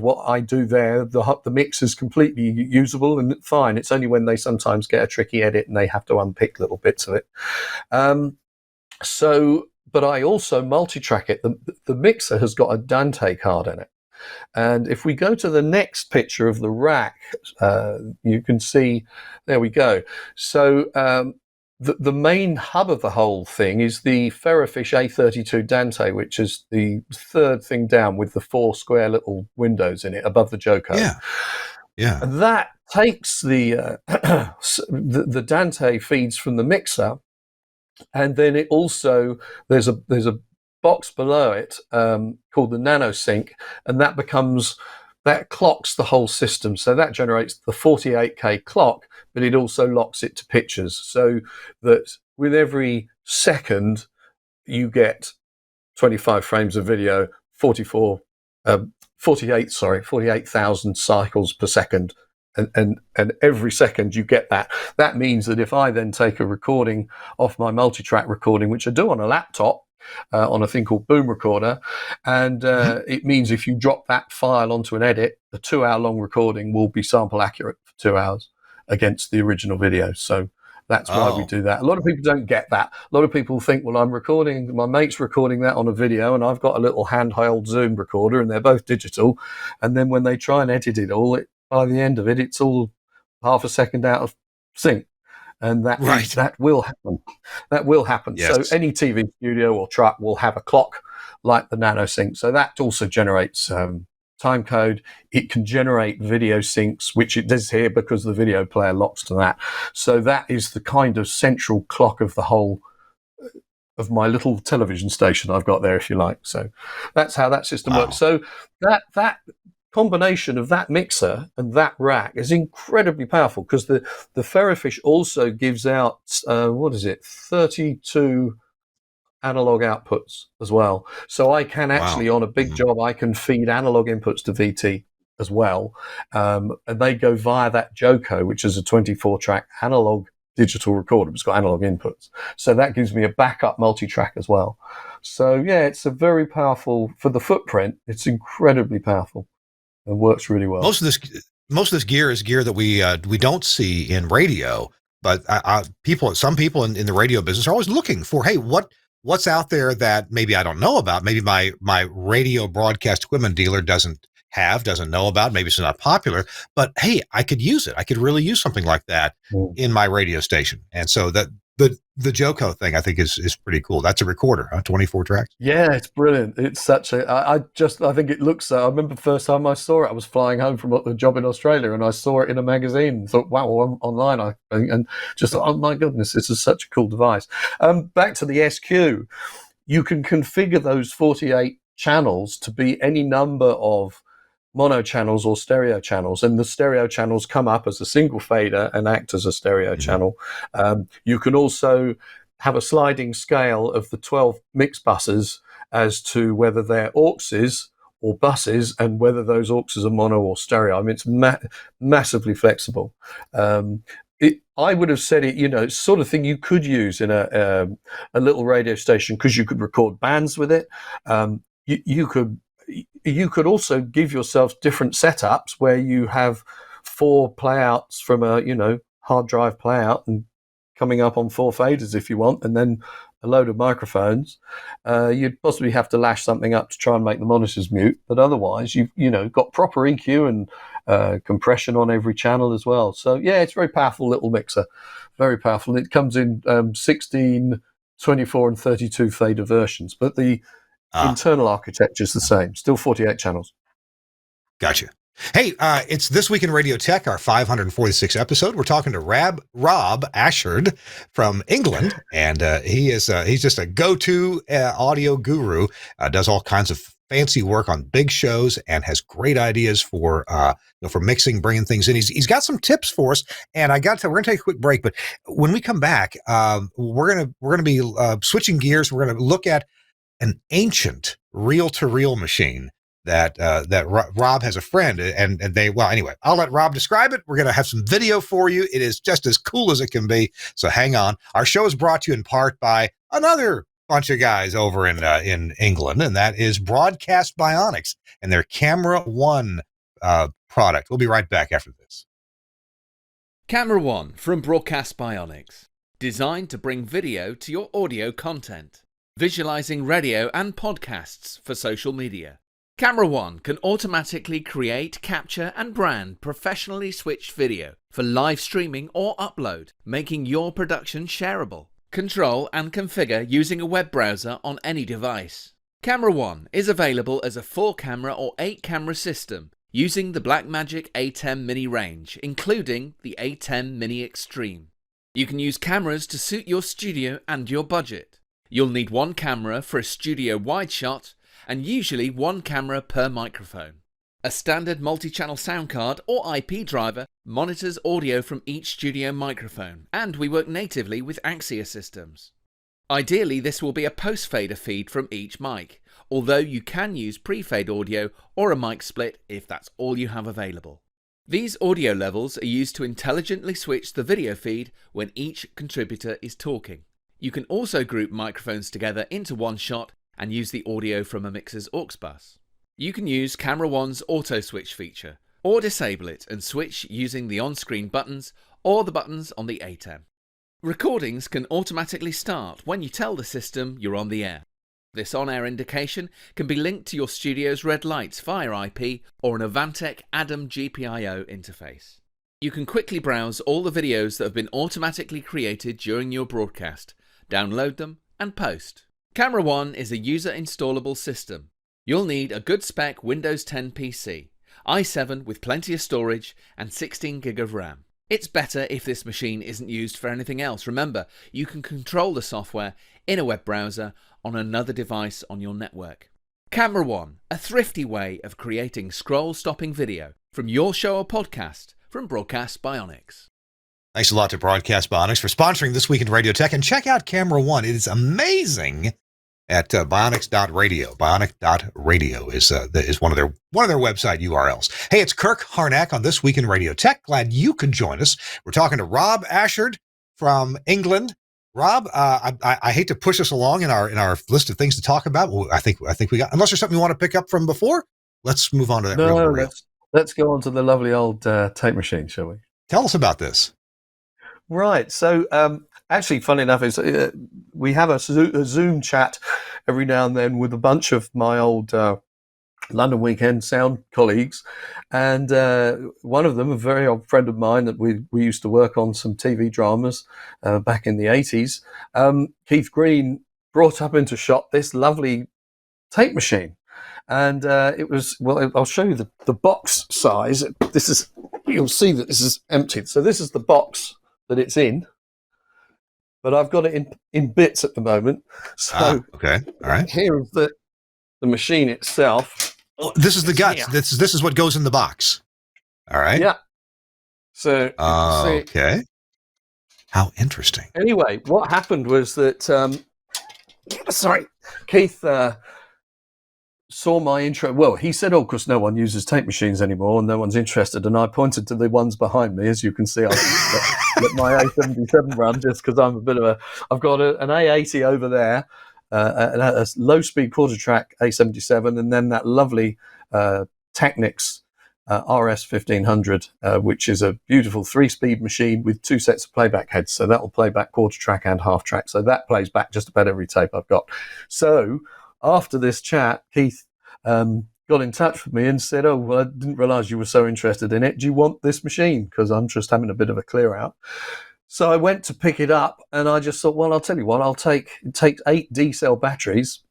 what I do there, the mix is completely usable and fine. It's only when they sometimes get a tricky edit and they have to unpick little bits of it. But I also multi-track it. The mixer has got a Dante card in it. And if we go to the next picture of the rack, you can see, there we go. So the main hub of the whole thing is the Ferrofish A32 Dante, which is the third thing down with the 4 square little windows in it above the Joko. Yeah. And that takes the Dante feeds from the mixer, and then it also there's a box below it called the NanoSync, and that clocks the whole system. So that generates the 48K clock, but it also locks it to pictures, so that with every second you get 25 frames of video, 48,000 cycles per second. And every second you get that. That means that if I then take a recording off my multi-track recording, which I do on a laptop, on a thing called Boom Recorder, and it means if you drop that file onto an edit, the 2-hour-long recording will be sample accurate for 2 hours against the original video. So that's why we do that. A lot of people don't get that. A lot of people think, well, my mate's recording that on a video, and I've got a little handheld Zoom recorder, and they're both digital. And then when they try and edit it all, by the end of it, it's all half a second out of sync. And that will happen. That will happen. Yes. So any TV studio or truck will have a clock like the NanoSync. So that also generates time code. It can generate video syncs, which it does here because the video player locks to that. So that is the kind of central clock of the whole of my little television station I've got there, if you like. So that's how that system works. So that combination of that mixer and that rack is incredibly powerful, because the Ferrofish also gives out 32 analog outputs as well. So I can actually on a big job, I can feed analog inputs to VT as well, and they go via that Joko, which is a 24-track analog digital recorder. It's got analog inputs, so that gives me a backup multi-track as well. So yeah, it's a very powerful, for the footprint, it's incredibly powerful. It works really well. Most of this gear is gear that we don't see in radio, but some people in the radio business are always looking for, hey, what's out there that maybe I don't know about? Maybe my radio broadcast equipment dealer doesn't know about. Maybe it's not popular, but hey, I could use it. I could really use something like that in my radio station. And so the Joko thing, I think, is pretty cool. That's a recorder, 24 tracks. Yeah, it's brilliant. It's such a. I think it looks. I remember the first time I saw it, I was flying home from a job in Australia, and I saw it in a magazine. And thought, wow, online, and just thought, oh my goodness, this is such a cool device. Back to the SQ, you can configure those 48 channels to be any number of mono channels or stereo channels, and the stereo channels come up as a single fader and act as a stereo channel. You can also have a sliding scale of the 12 mix buses as to whether they're auxes or buses, and whether those auxes are mono or stereo. I mean, it's massively flexible. I would have said it, it's sort of thing you could use in a little radio station, because you could record bands with it. You could also give yourself different setups where you have 4 playouts from a hard drive playout and coming up on 4 faders if you want, and then a load of microphones. You'd possibly have to lash something up to try and make the monitors mute, but otherwise you've got proper EQ compression on every channel as well. So yeah, it's a very powerful little mixer, very powerful. It comes in 16, 24 and 32 fader versions, but the internal architecture is the same, still 48 channels. Gotcha. Hey, it's This Week in Radio Tech, our 546 episode. We're talking to Rob Ashard from England, and he's just a go-to audio guru, does all kinds of fancy work on big shows and has great ideas for mixing, bringing things in. He's got some tips for us, and we're going to take a quick break, but when we come back, we're going to be switching gears. We're going to look at an ancient reel-to-reel machine that Rob has a friend, and anyway, I'll let Rob describe it. We're going to have some video for you. It is just as cool as it can be. So hang on. Our show is brought to you in part by another bunch of guys over in England, and that is Broadcast Bionics and their Camera One product. We'll be right back after this. Camera One from Broadcast Bionics, designed to bring video to your audio content, visualizing radio and podcasts for social media. Camera One can automatically create, capture and brand professionally switched video for live streaming or upload, making your production shareable. Control and configure using a web browser on any device. Camera One is available as a 4-camera or 8-camera system using the Blackmagic A10 Mini range, including the A10 Mini Extreme. You can use cameras to suit your studio and your budget. You'll need one camera for a studio wide shot, and usually one camera per microphone. A standard multi-channel sound card or IP driver monitors audio from each studio microphone, and we work natively with Axia systems. Ideally, this will be a post-fader feed from each mic, although you can use pre-fade audio or a mic split if that's all you have available. These audio levels are used to intelligently switch the video feed when each contributor is talking. You can also group microphones together into one shot and use the audio from a mixer's aux bus. You can use Camera One's auto switch feature, or disable it and switch using the on-screen buttons or the buttons on the A10. Recordings can automatically start when you tell the system you're on the air. This on-air indication can be linked to your studio's red lights via IP or an Avantec Adam GPIO interface. You can quickly browse all the videos that have been automatically created during your broadcast, download them and post. Camera One is a user-installable system. You'll need a good spec Windows 10 PC, i7 with plenty of storage and 16 gig of RAM. It's better if this machine isn't used for anything else. Remember, you can control the software in a web browser on another device on your network. Camera One, a thrifty way of creating scroll-stopping video from your show or podcast from Broadcast Bionics. Thanks a lot to Broadcast Bionics for sponsoring This Week in Radio Tech, and check out Camera One. It is amazing at bionics.radio. Bionic.radio is one of their website URLs. Hey, it's Kirk Harnack on This Week in Radio Tech. Glad you could join us. We're talking to Rob Ashard from England. Rob, I hate to push us along in our list of things to talk about. Well, I think we got, unless there's something you want to pick up from before, let's move on to that. No, let's go on to the lovely old tape machine, shall we? Tell us about this. Right. So, actually, funny enough, is we have a Zoom chat every now and then with a bunch of my old London Weekend Sound colleagues, and one of them, a very old friend of mine that we used to work on some TV dramas back in the 80s, Keith Green, brought up into shot this lovely tape machine. And it was, well, I'll show you the box size. You'll see that this is emptied. So this is the box that it's in, but I've got it in bits at the moment. So okay, all right. Here is the machine itself. Oh, this is the guts. This is what goes in the box. All right. Yeah. So okay. How interesting. Anyway, what happened was that Keith saw my intro. Well, he said, "Oh, of course, no one uses tape machines anymore, and no one's interested." And I pointed to the ones behind me, as you can see. I let my A77 run just because I'm a bit of I've got an A80 over there, a low-speed quarter-track A77, and then that lovely Technics RS1500, which is a beautiful 3-speed machine with 2 sets of playback heads. So that will play back quarter-track and half-track. So that plays back just about every tape I've got. So after this chat, Keith got in touch with me and said, "Oh, well, I didn't realise you were so interested in it. Do you want this machine? Because I'm just having a bit of a clear out." So I went to pick it up, and I just thought, well, I'll tell you what, it takes 8 D-cell batteries.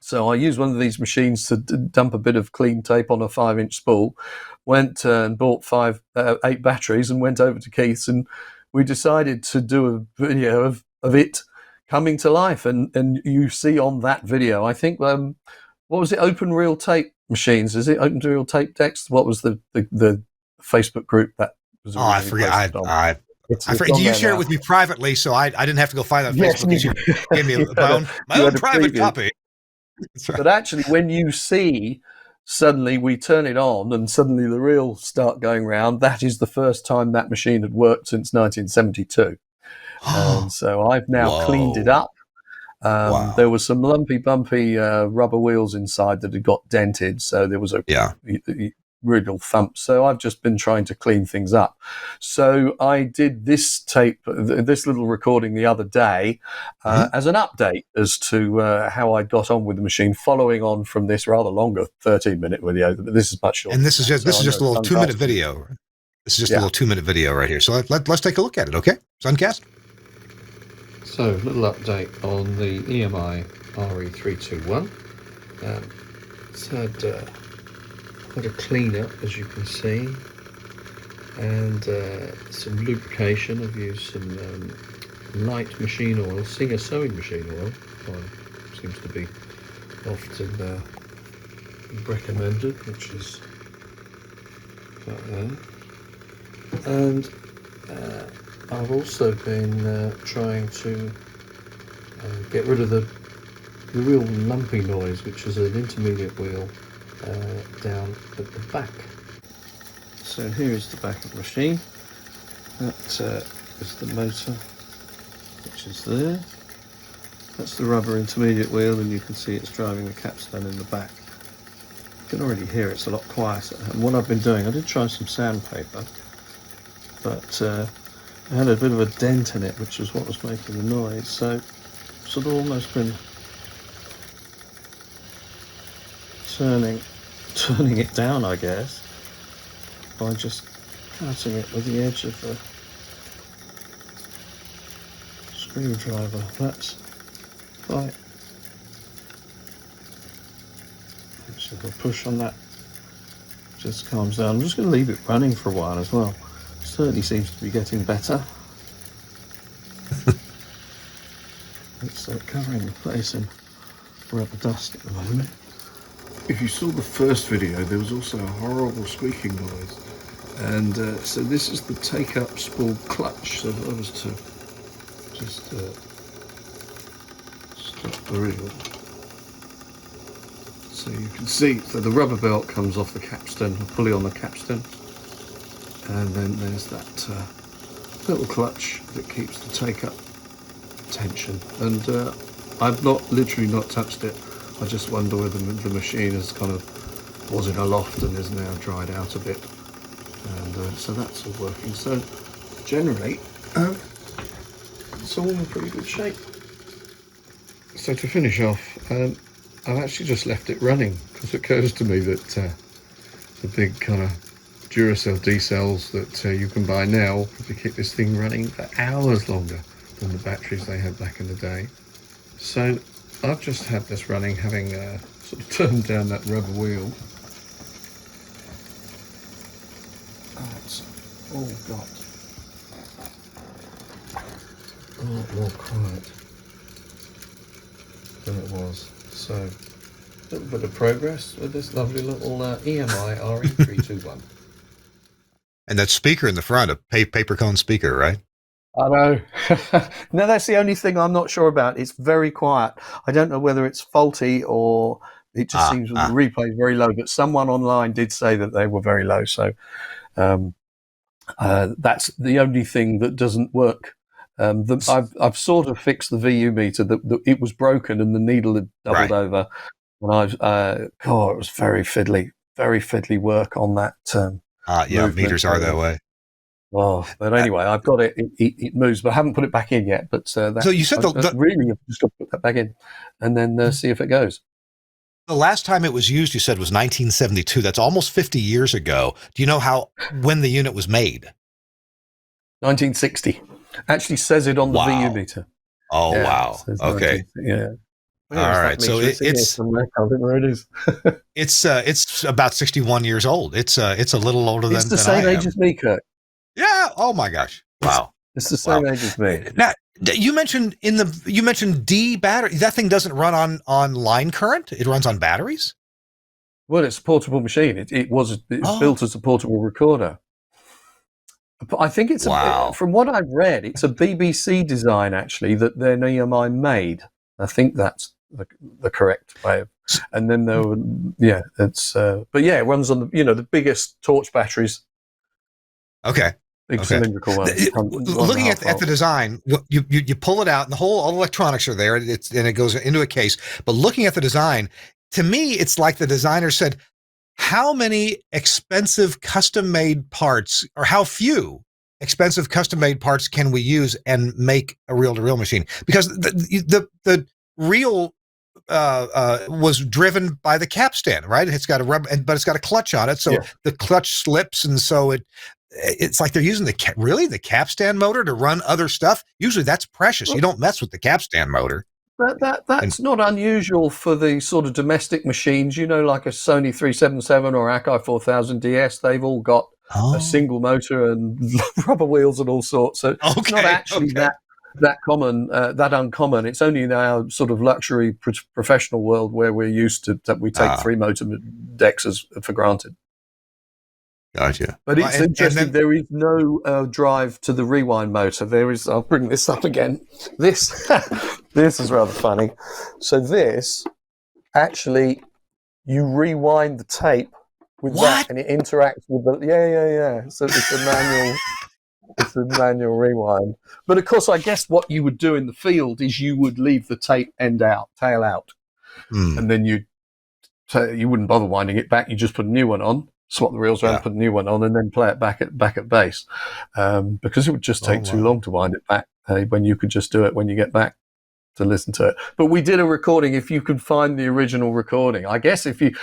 So I used one of these machines to dump a bit of clean tape on a 5-inch spool, went and bought 8 batteries and went over to Keith's, and we decided to do a video of it coming to life. And you see on that video, I think, what was it, Open Reel Tape Machines? Is it Open Reel Tape Decks? What was the Facebook group that was? I forget. I forget. You share it with me privately, so I didn't have to go find that Facebook. You gave me my own private copy. Right. But actually, when you see suddenly we turn it on and suddenly the reels start going round, that is the first time that machine had worked since 1972. And so I've now cleaned it up. There was some lumpy, bumpy rubber wheels inside that had got dented, so there was a real thump. So I've just been trying to clean things up. So I did this little recording the other day as an update as to how I got on with the machine, following on from this rather longer 13-minute video. But this is much shorter. And this is just a little 2-minute video. This is just a little 2-minute video right here. So let's take a look at it, okay? Suncast. So, a little update on the EMI RE321. It's had quite a clean up, as you can see, and some lubrication. I've used some light machine oil, Singer sewing machine oil, seems to be often recommended, which is about there. And I've also been trying to get rid of the real lumpy noise, which is an intermediate wheel down at the back. So here is the back of the machine. That is the motor, which is there. That's the rubber intermediate wheel, and you can see it's driving the capstan in the back. You can already hear it's a lot quieter. And what I've been doing, I did try some sandpaper, but it had a bit of a dent in it, which is what was making the noise. So sort of almost been turning it down, I guess, by just cutting it with the edge of the screwdriver. That's right. So if I push on that, it just calms down. I'm just going to leave it running for a while as well. Certainly seems to be getting better. It's covering the place in rubber dust at the moment. If you saw the first video, there was also a horrible squeaking noise. And so this is the take-up spool clutch. So if I was to just stop the reel. So you can see, so the rubber belt comes off the capstan, the pulley on the capstan. And then there's that little clutch that keeps the take-up tension. And I've literally not touched it. I just wonder whether the machine has was in a loft and is now dried out a bit. And so that's all working. So generally, it's all in pretty good shape. So to finish off, I've actually just left it running, because it occurs to me that the big Duracell D-cells that you can buy now probably keep this thing running for hours longer than the batteries they had back in the day. So I've just had this running, having sort of turned down that rubber wheel. That's all got a lot more quiet than it was. So a little bit of progress with this lovely little EMI RE321. And that speaker in the front, a paper cone speaker, right? I know. No, that's the only thing I'm not sure about. It's very quiet. I don't know whether it's faulty or it just seems the replay is very low. But someone online did say that they were very low. So that's the only thing that doesn't work. I've sort of fixed the VU meter. It was broken and the needle had doubled over. And it was very fiddly work on that. Meters are that way. Oh, but anyway, I've got it. It moves, but I haven't put it back in yet. But so you said really, I've just got to put that back in, and then see if it goes. The last time it was used, you said, was 1972. That's almost 50 years ago. Do you know when the unit was made? 1960. Actually says it on the VU meter. Oh, yeah, wow. Okay. Yeah. All right. So it's where it is. it's about 61 years old. It's a little older than I am. It's the same age as me, Kirk. Yeah. Oh my gosh. Wow. It's the same age as me. Now, you mentioned D battery. That thing doesn't run on line current. It runs on batteries. Well, it's a portable machine. It's built as a portable recorder. I think it's from what I've read, it's a BBC design actually that then EMI made. I think that's the correct way of. And then there were, but yeah, it runs on the biggest torch batteries. Okay. Big cylindrical one. Looking at the design, you pull it out, and all the electronics are there, and it goes into a case. But looking at the design, to me, it's like the designer said, how many expensive custom-made parts, or how few expensive custom-made parts can we use and make a reel-to-reel machine? Because the reel was driven by the capstan, right? It's got but it's got a clutch on it, so the clutch slips, and so it's like they're using the capstan motor to run other stuff. Usually that's precious. You don't mess with the capstan motor. That's not unusual for the sort of domestic machines, like a Sony 377 or Akai 4000 DS. They've all got a single motor and rubber wheels and all sorts. So it's not actually that common, that uncommon. It's only in our sort of luxury professional world where we're used to that we take 3-motor decks for granted. Gotcha. But it's interesting. There is no drive to the rewind motor. There is. I'll bring this up again. This is rather funny. So this actually, you rewind the tape with that, and it interacts with the. Yeah. So it's a manual. It's a manual rewind. But of course, I guess what you would do in the field is you would leave the tape tail out, and then you wouldn't bother winding it back. You just put a new one on. Swap the reels around, put a new one on, and then play it back at base, because it would just take too long to wind it back when you could just do it when you get back to listen to it. But we did a recording. If you could find the original recording, I guess if you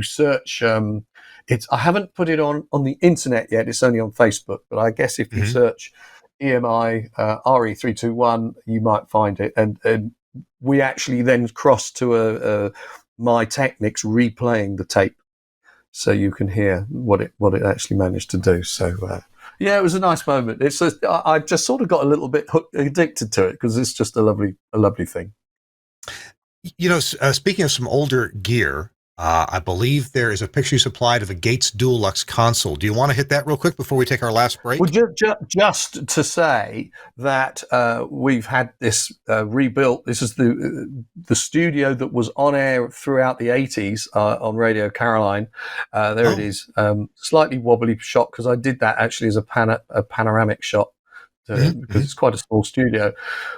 search, I haven't put it on the internet yet. It's only on Facebook. But I guess if you search EMI RE321, you might find it. And we actually then crossed to a My Technics replaying the tape, so you can hear what it actually managed to do. So it was a nice moment. I just sort of got a little bit addicted to it because it's just a lovely thing. Speaking of some older gear, I believe there is a picture you supplied of a Gates Dualux console. Do you want to hit that real quick before we take our last break? Well, just to say that we've had this rebuilt. This is the studio that was on air throughout the 80s on Radio Caroline. It is. Slightly wobbly shot because I did that actually as a panoramic shot. Because it's quite a small studio,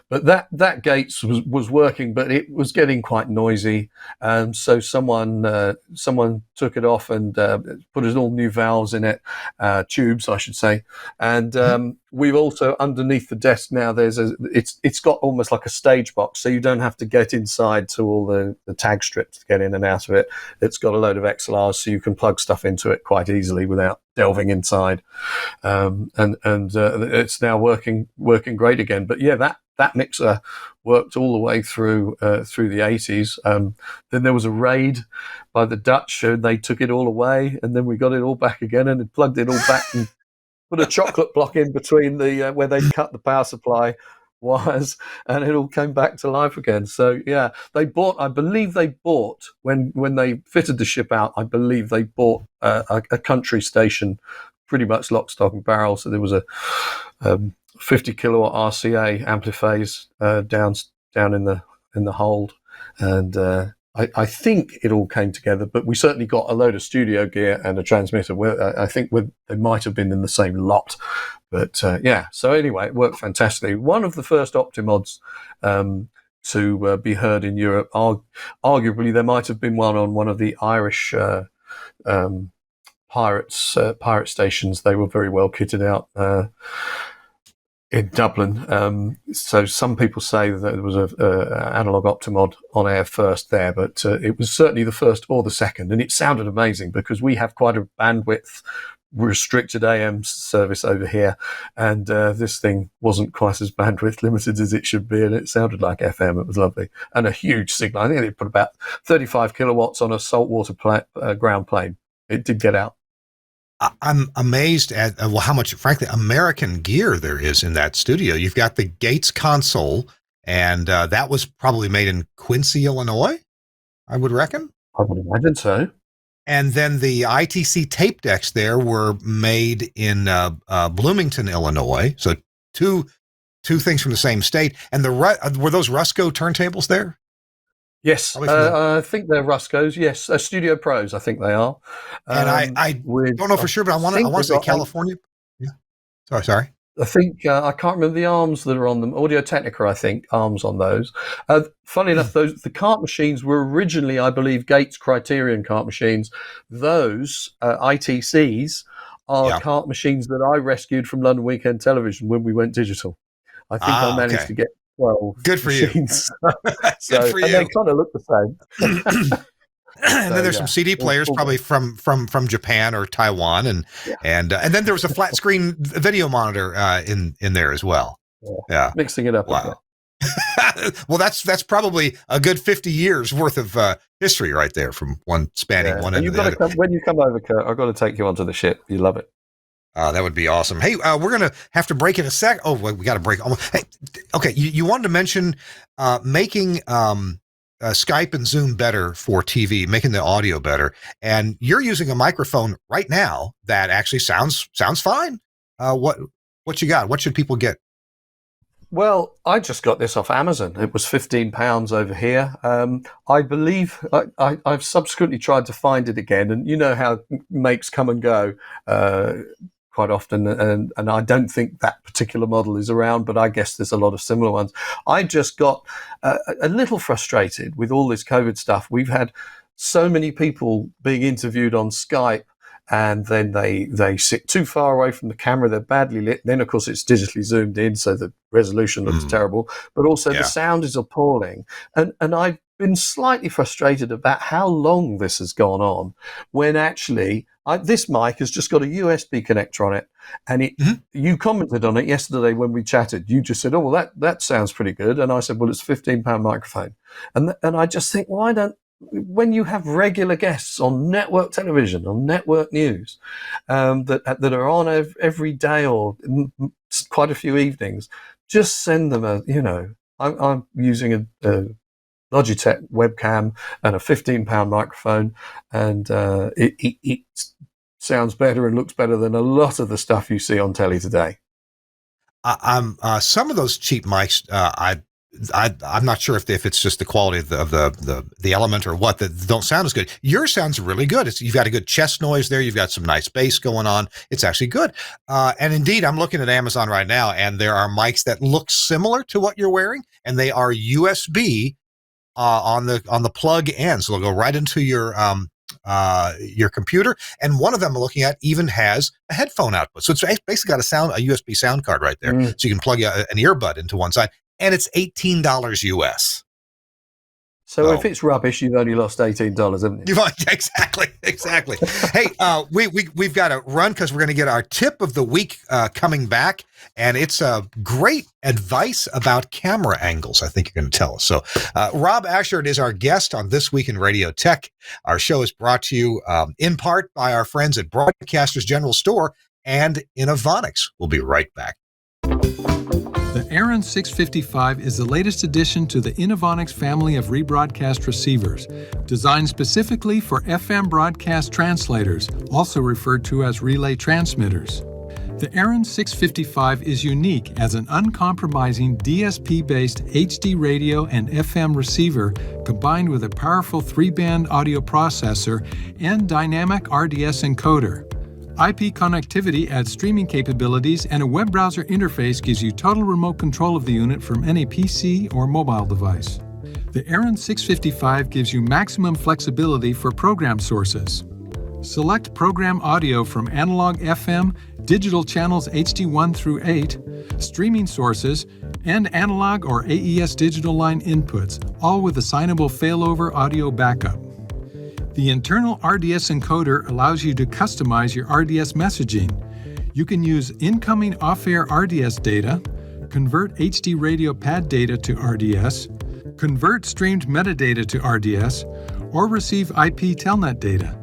but that Gates was working, but it was getting quite noisy. So someone took it off and put all new valves in it, tubes, I should say. And we've also underneath the desk now. It's got almost like a stage box, so you don't have to get inside to all the tag strips to get in and out of it. It's got a load of XLRs, so you can plug stuff into it quite easily without delving inside. And it's now working great again. But yeah, that mixer worked all the way through the 80s. Then there was a raid by the Dutch, and they took it all away, and then we got it all back again and plugged it all back and put a chocolate block in between the where they'd cut the power supply wires, and it all came back to life again. So yeah, I believe they bought when they fitted the ship out, I believe they bought a country station, pretty much lock, stock and barrel. So there was a 50 kilowatt RCA ampliphase down in the hold, and I think it all came together. But we certainly got a load of studio gear and a transmitter. I think they might have been in the same lot. But so anyway, it worked fantastically. One of the first Optimods to be heard in Europe. Arguably, there might have been one on one of the Irish pirate stations. They were very well kitted out. in Dublin. So some people say that there was a analog Optimod on air first there, but it was certainly the first or the second, and it sounded amazing because we have quite a bandwidth restricted AM service over here, and this thing wasn't quite as bandwidth limited as it should be, and it sounded like FM. It was lovely, and a huge signal. I think they put about 35 kilowatts on a saltwater ground plane. It did get out. I'm amazed at how much, frankly, American gear there is in that studio. You've got the Gates console, and that was probably made in Quincy, Illinois, I would reckon. I would imagine so. And then the ITC tape decks there were made in Bloomington, Illinois. So two things from the same state. And were those Rusco turntables there? Yes, I think they're Ruscos. Yes, Studio Pros. I think they are. And I don't know for sure, but I want to say California. Yeah. Sorry. I think I can't remember the arms that are on them. Audio Technica, I think, arms on those. Funny enough, the cart machines were originally, I believe, Gates Criterion cart machines. Those ITCs are cart machines that I rescued from London Weekend Television when we went digital. I think I managed to get 12 Good for machines. you. Good for you. And they kind of look the same. And then there's some CD players, probably from Japan or Taiwan, and then there was a flat screen video monitor in there as well. Yeah, mixing it up. Wow. Well, that's probably a good 50 years worth of history right there from one spanning one end to the other. When you come over, Kurt, I've got to take you onto the ship. You love it. That would be awesome. Hey, we're going to have to break in a sec. Oh, we got to break. Hey, okay, you wanted to mention making Skype and Zoom better for TV, making the audio better, and you're using a microphone right now that actually sounds fine. What you got? What should people get? Well, I just got this off Amazon. It was £15 over here. I believe I've subsequently tried to find it again, and you know how makes come and go quite often, and I don't think that particular model is around, but I guess there's a lot of similar ones. I just got a little frustrated with all this COVID stuff. We've had so many people being interviewed on Skype, and then they sit too far away from the camera, they're badly lit, then of course it's digitally zoomed in, so the resolution looks terrible, but also the sound is appalling. And I've been slightly frustrated about how long this has gone on, when actually this mic has just got a USB connector on it, and you commented on it yesterday when we chatted. You just said, "Oh, well, that sounds pretty good," and I said, "Well, it's a £15 microphone," and I just think, why don't, when you have regular guests on network television, on network news, that are on every day or quite a few evenings, just send them I'm using a Logitech webcam and a £15 microphone, and it sounds better and looks better than a lot of the stuff you see on telly today. Some of those cheap mics, I'm not sure if it's just the quality of the element or what, that don't sound as good. Yours sounds really good. You've got a good chest noise there. You've got some nice bass going on. It's actually good. And indeed, I'm looking at Amazon right now, and there are mics that look similar to what you're wearing, and they are USB on the plug end, so they'll go right into your computer. And one of them I'm looking at even has a headphone output, so it's basically got a USB sound card right there, so you can plug an earbud into one side. And it's $18 US. So if it's rubbish, you've only lost $18, haven't you? Exactly. Hey, we've got to run because we're going to get our tip of the week coming back, and it's great advice about camera angles, I think you're going to tell us. So Rob Ashard is our guest on This Week in Radio Tech. Our show is brought to you in part by our friends at Broadcasters General Store and Innovonics. We'll be right back. The Aaron 655 is the latest addition to the Innovonics family of rebroadcast receivers, designed specifically for FM broadcast translators, also referred to as relay transmitters. The Aaron 655 is unique as an uncompromising DSP-based HD radio and FM receiver combined with a powerful 3-band audio processor and dynamic RDS encoder. IP connectivity adds streaming capabilities, and a web browser interface gives you total remote control of the unit from any PC or mobile device. The Aaron 655 gives you maximum flexibility for program sources. Select program audio from analog FM, digital channels HD1 through 8, streaming sources, and analog or AES digital line inputs, all with assignable failover audio backup. The internal RDS encoder allows you to customize your RDS messaging. You can use incoming off-air RDS data, convert HD radio pad data to RDS, convert streamed metadata to RDS, or receive IP telnet data.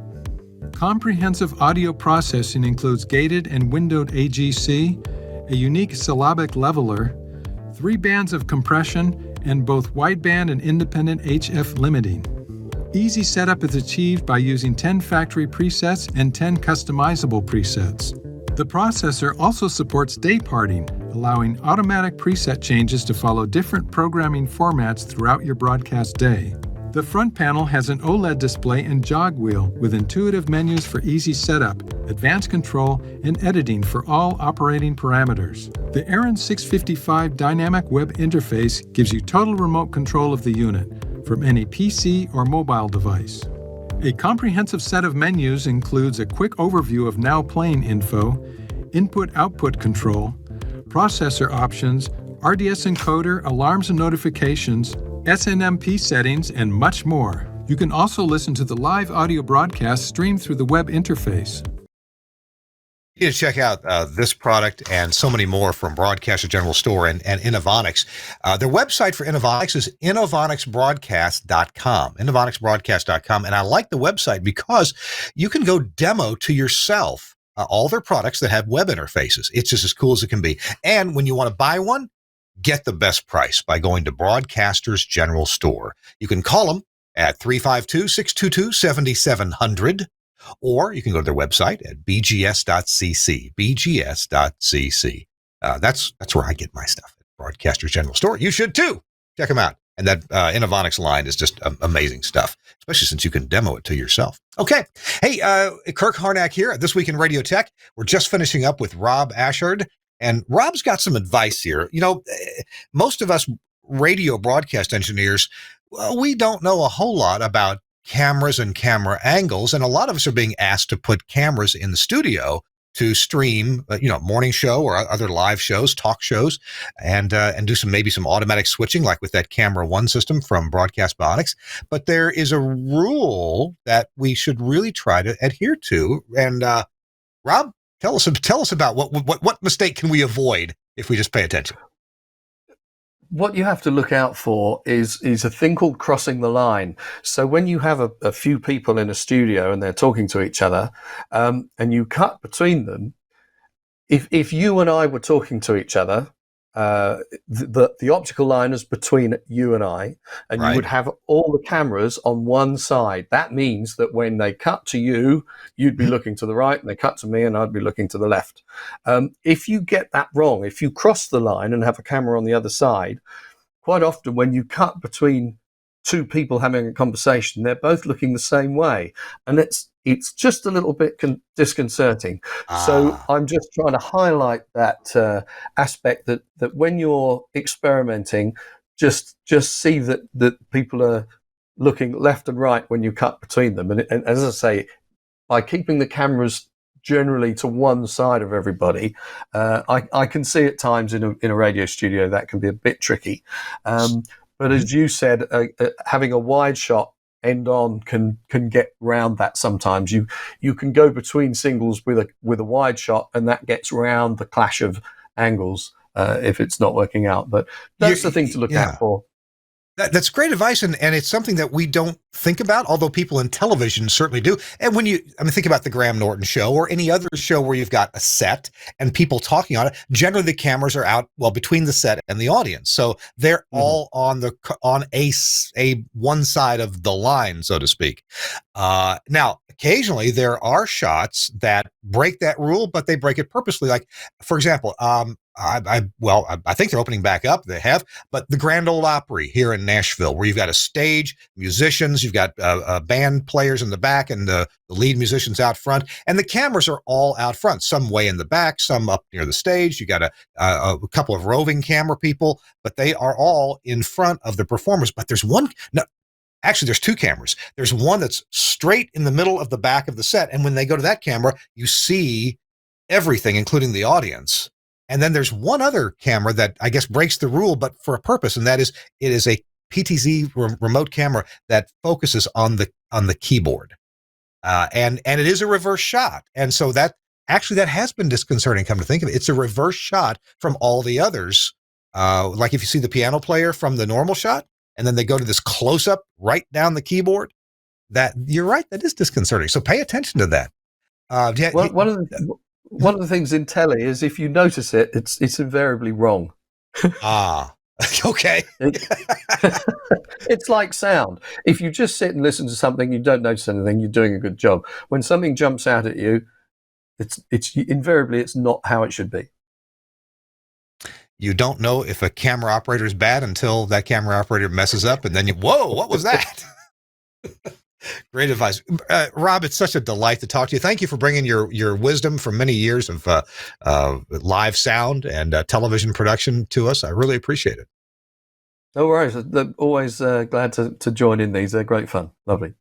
Comprehensive audio processing includes gated and windowed AGC, a unique syllabic leveler, 3 bands of compression, and both wideband and independent HF limiting. Easy setup is achieved by using 10 factory presets and 10 customizable presets. The processor also supports day parting, allowing automatic preset changes to follow different programming formats throughout your broadcast day. The front panel has an OLED display and jog wheel with intuitive menus for easy setup, advanced control, and editing for all operating parameters. The Aaron 655 dynamic web interface gives you total remote control of the unit from any PC or mobile device. A comprehensive set of menus includes a quick overview of now playing info, input-output control, processor options, RDS encoder, alarms and notifications, SNMP settings, and much more. You can also listen to the live audio broadcast streamed through the web interface. You need to check out this product and so many more from Broadcaster General Store and Innovonics. Their website for Innovonics is innovonicsbroadcast.com, innovonicsbroadcast.com. And I like the website because you can go demo to yourself all their products that have web interfaces. It's just as cool as it can be. And when you want to buy one, get the best price by going to Broadcaster's General Store. You can call them at 352-622-7700. Or you can go to their website at bgs.cc, bgs.cc. That's where I get my stuff, at Broadcaster's General Store. You should too. Check them out. And that Innovonics line is just amazing stuff, especially since you can demo it to yourself. Okay. Hey, Kirk Harnack here, This Week in Radio Tech. We're just finishing up with Rob Ashard. And Rob's got some advice here. You know, most of us radio broadcast engineers, well, we don't know a whole lot about cameras and camera angles, and a lot of us are being asked to put cameras in the studio to stream, morning show or other live shows, talk shows, and do maybe some automatic switching, like with that Camera One system from Broadcast Bionics. But there is a rule that we should really try to adhere to. And Rob, tell us about what mistake can we avoid if we just pay attention. What you have to look out for is a thing called crossing the line. So when you have a few people in a studio and they're talking to each other, and you cut between them, if you and I were talking to each other, the optical line is between you and I, and right. You would have all the cameras on one side. That means that when they cut to you, you'd be looking to the right, and they cut to me, and I'd be looking to the left. If you get that wrong, if you cross the line and have a camera on the other side, quite often when you cut between two people having a conversation, they're both looking the same way, and it's just a little bit disconcerting. So I'm just trying to highlight that aspect that when you're experimenting, just see that people are looking left and right when you cut between them. And as I say, by keeping the cameras generally to one side of everybody, I can see at times in a radio studio that can be a bit tricky. But as you said, having a wide shot end on can get round that sometimes. You can go between singles with a wide shot, and that gets round the clash of angles if it's not working out. But that's the thing to look out for. That's great advice, and it's something that we don't think about, although people in television certainly do. And when think about the Graham Norton show or any other show where you've got a set and people talking on it, generally the cameras are out, between the set and the audience. So they're all on a one side of the line, so to speak. Now, occasionally there are shots that break that rule, but they break it purposely. Like, for example, I think they're opening back up. They have, but the Grand Ole Opry here in Nashville, where you've got a stage, musicians, you've got band players in the back, and the lead musicians out front, and the cameras are all out front. Some way in the back, some up near the stage. You got a couple of roving camera people, but they are all in front of the performers. But there's one. No, actually, there's two cameras. There's one that's straight in the middle of the back of the set, and when they go to that camera, you see everything, including the audience. And then there's one other camera that I guess breaks the rule, but for a purpose, and that is it is a PTZ remote camera that focuses on the keyboard, and it is a reverse shot, and so that has been disconcerting. Come to think of it, it's a reverse shot from all the others. Like if you see the piano player from the normal shot, and then they go to this close up right down the keyboard. That you're right, that is disconcerting. So pay attention to that. One of the things in telly is if you notice it, it's invariably wrong. Okay. It's like sound. If you just sit and listen to something, you don't notice anything, you're doing a good job. When something jumps out at you, it's invariably it's not how it should be. You don't know if a camera operator is bad until that camera operator messes up, and then whoa, what was that? Great advice. Rob, it's such a delight to talk to you. Thank you for bringing your wisdom from many years of live sound and television production to us. I really appreciate it. No worries. I'm always glad to join in these. They're great fun. Lovely.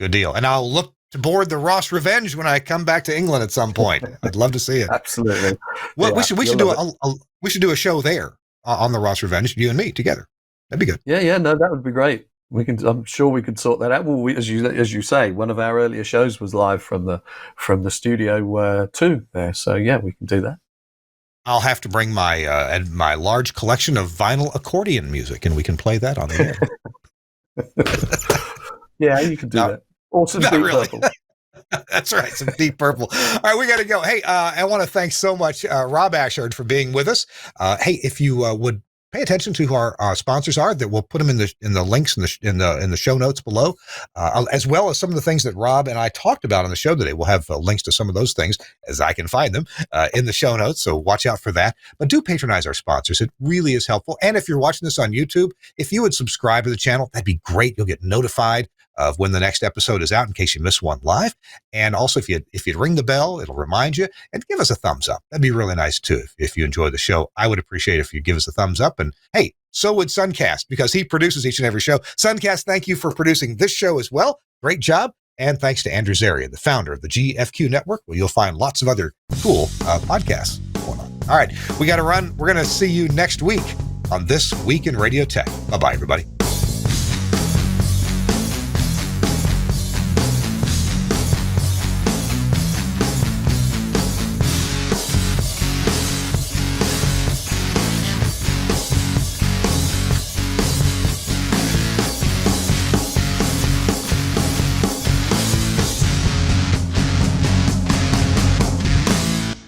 Good deal. And I'll look to board the Ross Revenge when I come back to England at some point. I'd love to see it. Absolutely. Well, yeah, we should do a show there on the Ross Revenge, you and me together. That'd be good. Yeah. No, that would be great. I'm sure we could sort that out. Well, as you say, one of our earlier shows was live from the studio 2 there. So yeah, we can do that. I'll have to bring my large collection of vinyl accordion music, and we can play that on the air. Yeah, you can do that. Awesome. Deep Purple. That's right, some Deep Purple. All right, we got to go. Hey, I want to thank so much Rob Ashard for being with us. Hey, if you would pay attention to who our sponsors are, that we'll put them in the links in the show notes below, as well as some of the things that Rob and I talked about on the show today. We'll have links to some of those things as I can find them in the show notes. So watch out for that. But do patronize our sponsors. It really is helpful. And if you're watching this on YouTube, if you would subscribe to the channel, that'd be great. You'll get notified of when the next episode is out in case you miss one live. And also if you'd ring the bell, it'll remind you, and give us a thumbs up. That'd be really nice too. If you enjoy the show, I would appreciate if you give us a thumbs up. And hey, so would Suncast, because he produces each and every show. Suncast, thank you for producing this show as well. Great job. And thanks to Andrew Zaria, the founder of the GFQ Network, where you'll find lots of other cool podcasts going on. All right, we got to run. We're going to see you next week on This Week in Radio Tech. Bye-bye, everybody.